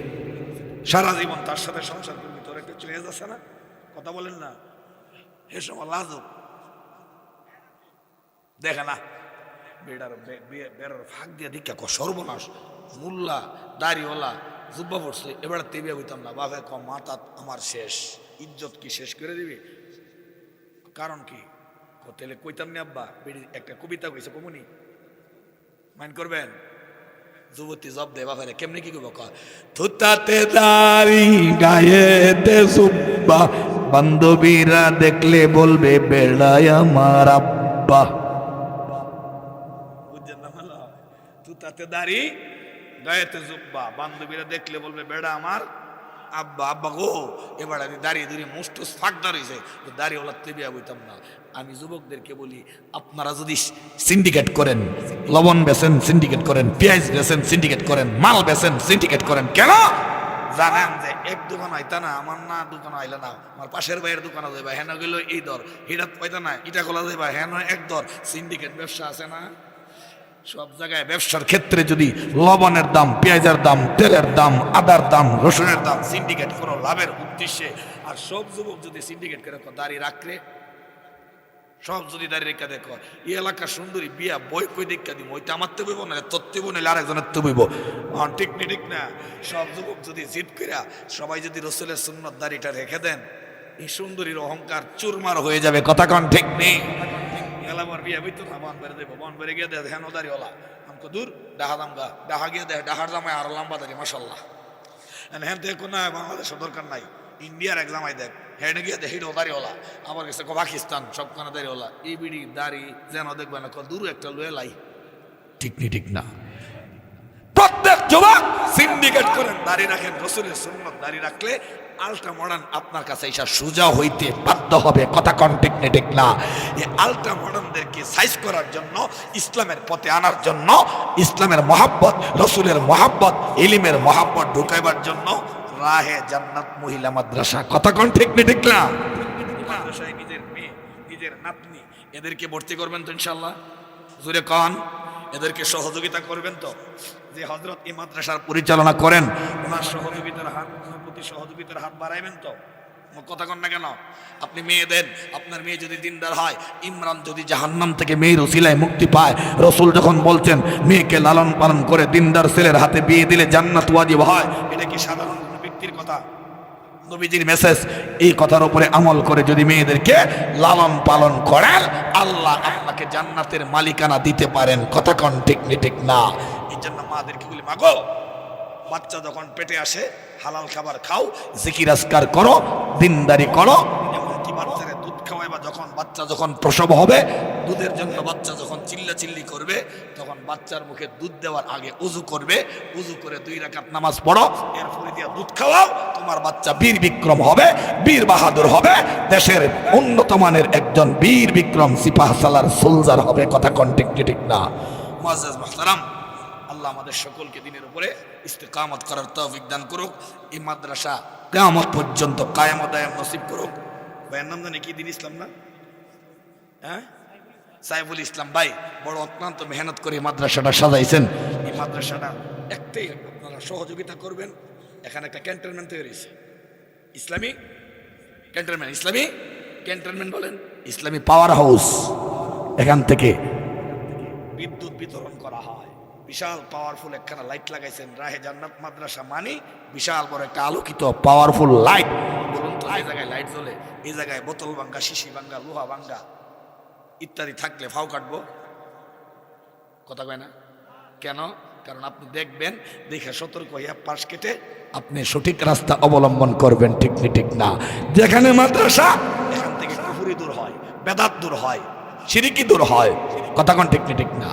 সারা জীবন তার সাথে সংসার করবি, তোর একটা চয়েস আছে না? কথা বলেন না, এ সময় লাজুক দেখে না, বেড়ার ফাঁক দিয়ে দীক্ষা সর্বনাশ, মোল্লা দাড়িওয়ালা জুব্বা পড়ছে, এবার তেবিয়া হইতাম না। বাপে কম মাথা আমার শেষ, ইজ্জত কি শেষ করে দিবি? কারণ কি? তাহলে কইতাম না আব্বা, বেড়ি একটা কবিতা কইছে, কমুনি মাইন্ড করবেন? যুবতী জব দে বাপেরে, কেমনি কি করবো? থুতাতে দাড়ি গায়েতে জুব্বা, বান্ধবীরা দেখলে বলবে বেড়ায় আমার আব্বা। তাতে দাড়ি গায়েতে জুব্বা, বান্ধবীরা দেখলে বলবে বেড়া আমার আব্বা। আব্বা গো, এবার আমি দাঁড়িয়ে দাঁড়িয়ে মুস্টুস ফাঁক দাঁড়িয়েছে, দাঁড়িয়ে ওলা তেবিয়া বইতাম না। আমি যুবকদেরকে বলি, আপনারা যদি সিন্ডিকেট করেন, লবণ বেচেন সিন্ডিকেট করেন, পেঁয়াজ বেচেন সিন্ডিকেট করেন, মাল বেচেন সিন্ডিকেট করেন, কেন জানেন? যে এক দোকান আইতা না, আমার না দোকান আইলে না, আমার পাশের ভাইয়ের দোকানে যাইবা, হেন গেল এই দর, হিরাত পাইতা না, ইটা খোলা যাইবা, হেন এক দর। সিন্ডিকেট ব্যবসা আছে না? সব জায়গায় ব্যবসার ক্ষেত্রে যদি লবণের দাম, পেঁয়াজের দাম, তেলের দাম, আদার দাম, রসুনের দাম সিন্ডিকেট করো লাভের উদ্দেশ্যে, আর সব যুবক যদি সিন্ডিকেট করে দাঁড়িয়ে রাখলে, সব যদি দাঁড়িয়ে রেখা দেখো, এই এলাকার সুন্দরী বিয়া বই কই দেখা দিব, ওইটা আমার তো বইব না, তোর তো বইলে আরেকজনের তো বইব, ঠিক না ঠিক না? সব যুবক যদি জিদ করে সবাই যদি রসুলের সুন্নত দাড়িটা রেখে দেন, এই সুন্দরীর অহংকার চুরমার হয়ে যাবে, কথা কন ঠিক নেই? আমার বিয়ে বইতো না, বন বেড়ে দেবো, বন বেড়ে গিয়ে দেখ হেন দাঁড়িওয়ালা, আমাকে দূর ডাহা দামগা, ডাহা গিয়ে দেখ ডাহার জামাই আরো লম্বা দাঁড়ি, মাসাল্লাহ। হ্যাঁ দেখো না, বাংলাদেশের দরকার নাই, ইন্ডিয়ার এক জামাই দেখ, হ্যাঁ গিয়ে দেখ হিডো দাঁড়িওয়ালা, আমার কাছে পাকিস্তান সবখানে দাঁড়িওয়ালা, এই বিড়ি দাড়ি যেন দেখবে না, দূর একটা লয়ে লাই, ঠিক নি ঠিক না? প্রত্যেক যুবক সিন্ডিকেট করেন, দাড়ি রাখেন, রসুলের সুন্নত দাড়ি রাখলে আলট্রা মডার্ন আপনার কাছে এসে সোজা হইতে বাধ্য হবে, কথা কোন ঠিক না ঠিক না? এই আলট্রা মডার্নদেরকে সাইজ করার জন্য, ইসলামের পথে আনার জন্য, ইসলামের মহাব্বত, রসুলের মহাব্বত, ইলমের মহাব্বত ঢুকাইবার জন্য রাহে জান্নাত মহিলা মাদ্রাসা, কথা কোন ঠিক না ঠিক না? মাদ্রাসায় নিজের মেয়ে, নিজের নাতনি, এদেরকে ভর্তি করবেন তো ইনশাল্লাহ? জোরে কন, এদেরকে সহযোগিতা করবেন তো? যে হযরত এই মাদ্রাসার পরিচালনা করেন, ওনার সহযোগিতার হাত, ওনার প্রতি সহযোগিতার হাত বাড়াইবেন তো? কথা কন না কেন? আপনি মেয়ে দেন, আপনার মেয়ে যদি দিনদার হয়, ইমরান যদি জাহান্নাম থেকে মেয়ের উসিলায় মুক্তি পায়, রসুল যখন বলছেন মেয়েকে লালন পালন করে দিনদার ছেলের হাতে বিয়ে দিলে জান্নাত ওয়াজিব হয়, এটা কি সাধারণ ব্যক্তির কথা? নবীজির মেসেজ। এই কথার উপরে আমল করে যদি মেয়েদেরকে লালন পালন করেন, আল্লাহ আপনাকে জান্নাতের মালিকানা দিতে পারেন, কথা কোন ঠিক নি ঠিক না? এই জন্য মাদেরকে বলি, মাগো বাচ্চা যখন পেটে আসে হালাল খাবার খাও, জিকির আজকার করো, দিনদারি করো, এমনকি বাচ্চারে দুধ খাওয়াইবা, যখন বাচ্চা যখন প্রসব হবে দুধের জন্য বাচ্চা যখন চিল্লাচিল্লি করবে তখন বাচ্চার মুখে দুধ দেওয়ার আগে উজু করবে, উজু করে 2 রাকাত নামাজ পড়ো, এরপরে দিয়া দুধ খাওয়াও, তোমার বাচ্চা বীর বিক্রম হবে, বীর বাহাদুর হবে, দেশের উন্নত মানের একজন বীর বিক্রম সিপাহ সালার সোলজার হবে। কথা কোন ঠিক কি ঠিক না? মুআজ্জাজ মুহতারাম, আল্লাহ আমাদের সকলকে দিনের উপরে ইস্তেকামত করার তৌফিক দান করুক। এই মাদ্রাসা কিয়ামত পর্যন্ত কায়েম ও দায়েম নসিব করুক। ভাইয়ের নাম জানি কি? দিন ইসলাম না? হ্যাঁ, সাইফুল ইসলাম ভাই বড় অত্যন্ত মেহনত করে মাদ্রাসাটা সাজাইছেন। এই মাদ্রাসাটা একটাই, আপনারা সহযোগিতা করবেন। এখানে একটা ক্যান্টনমেন্ট তৈরি হয়েছে, ইসলামী ক্যান্টনমেন্ট, ইসলামী ক্যান্টনমেন্ট বলেন, ইসলামী পাওয়ার হাউস। এখান থেকে বিদ্যুৎ বিতরণ করা হয়। বিশাল পাওয়ারফুল একখানা লাইট লাগাইছেন। রাহে জান্নাত মাদ্রাসা মানে বিশাল বড় একটা আলোকিত পাওয়ারফুল লাইট। বলুন তো, এই জায়গায় লাইট জ্বলে, এই জায়গায় বোতল ভাঙ্গা, শিশি ভাঙ্গা, লোহা ভাঙ্গা ইত্যাদি থাকলে ফাও কাটবো? কথা কয় না কেন? কারণ আপনি দেখবেন, দেখে সতর্ক হইয়া পাশ কেটে আপনি সঠিক রাস্তা অবলম্বন করবেন। ঠিক না ঠিক না? যেখানে মাদ্রাসা, এখান থেকে কুফরি দূর হয়, বেদাত দূর হয়, শিরকি দূর হয়। কথা কোন ঠিক না ঠিক না?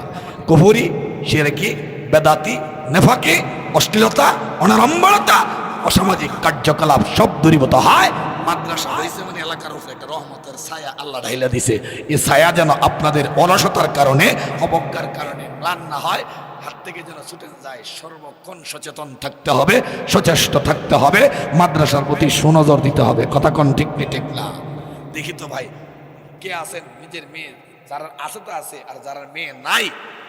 কুফরি, শিরকি, বেদাতি, নেফাকি, অশ্লীলতা, অনাড়ম্বরতা, অসামাজিক কার্যকলাপ সব দূরীভূত হয়। মাদ্রাসা হয়েছে মানে এলাকার উপরে একটা রহমতের ছায়া আল্লাহ ঢাইলা দিছে। এই ছায়া যেন আপনাদের অলসতার কারণে, অবজ্ঞার কারণে ম্লান না হয়, হাত থেকে যেন ছুটে যায়। সর্বক্ষণ সচেতন থাকতে হবে, সচেষ্ট থাকতে হবে, মাদ্রাসার প্রতি সুনজর দিতে হবে। কথা কোন ঠিক না ঠিক না? দেখি তো ভাই, কে আছেন নিজের মেয়ে, যারা আছে তো আছে, আর যারা মেয়ে নাই,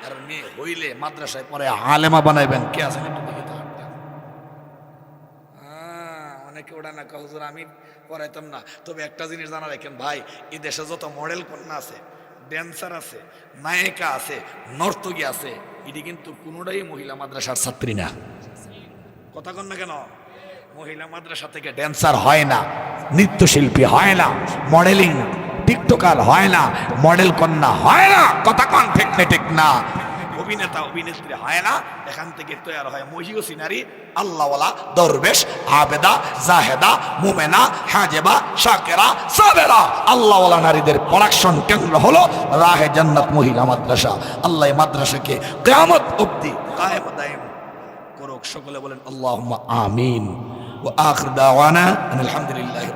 আর মেয়ে হইলে মাদ্রাসায় পরে আলেমা বানাইবেন, কে আছেন একটু দেখি তো? অনেকে ওটা না হুজুর আমি পড়াইতাম না। তবে একটা জিনিস জানা রাখেন ভাই, এই দেশে যত মডেল কন্যা আছে, ড্যান্সার আছে, নায়িকা আছে, নর্তকী আছে, এটি কিন্তু কোনোটাই মহিলা মাদ্রাসার ছাত্রী না। কথা কন না কেন? মহিলা মাদ্রাসা থেকে ড্যান্সার হয় না, নৃত্যশিল্পী হয় না, মডেলিং টিকটকার হয় না, মডেল কন্যা হয় না। কথা কন ঠিক না ঠিক না? অভিনেতা অভিনেত্রী হয় না। এখান থেকে তৈরি হয় মহিও সিনারি, আল্লাহওয়ালা, দরবেশ, আবেদা, জাহেদা, মুমেনা, হাজেবা, শাকেরা, সাবেরা, আল্লাহওয়ালা নারীদের প্রোডাকশন কেন্দ্র হলো রাহে জান্নাত মহিলা মাদ্রাসা। আল্লাহ মাদ্রাসাকে কিয়ামত অবধি কায়েম দায়েম করুক। সকলে বলেন আল্লাহুম্মা আমিন। ওয়া আখির দাওয়ানা আলহামদুলিল্লাহি।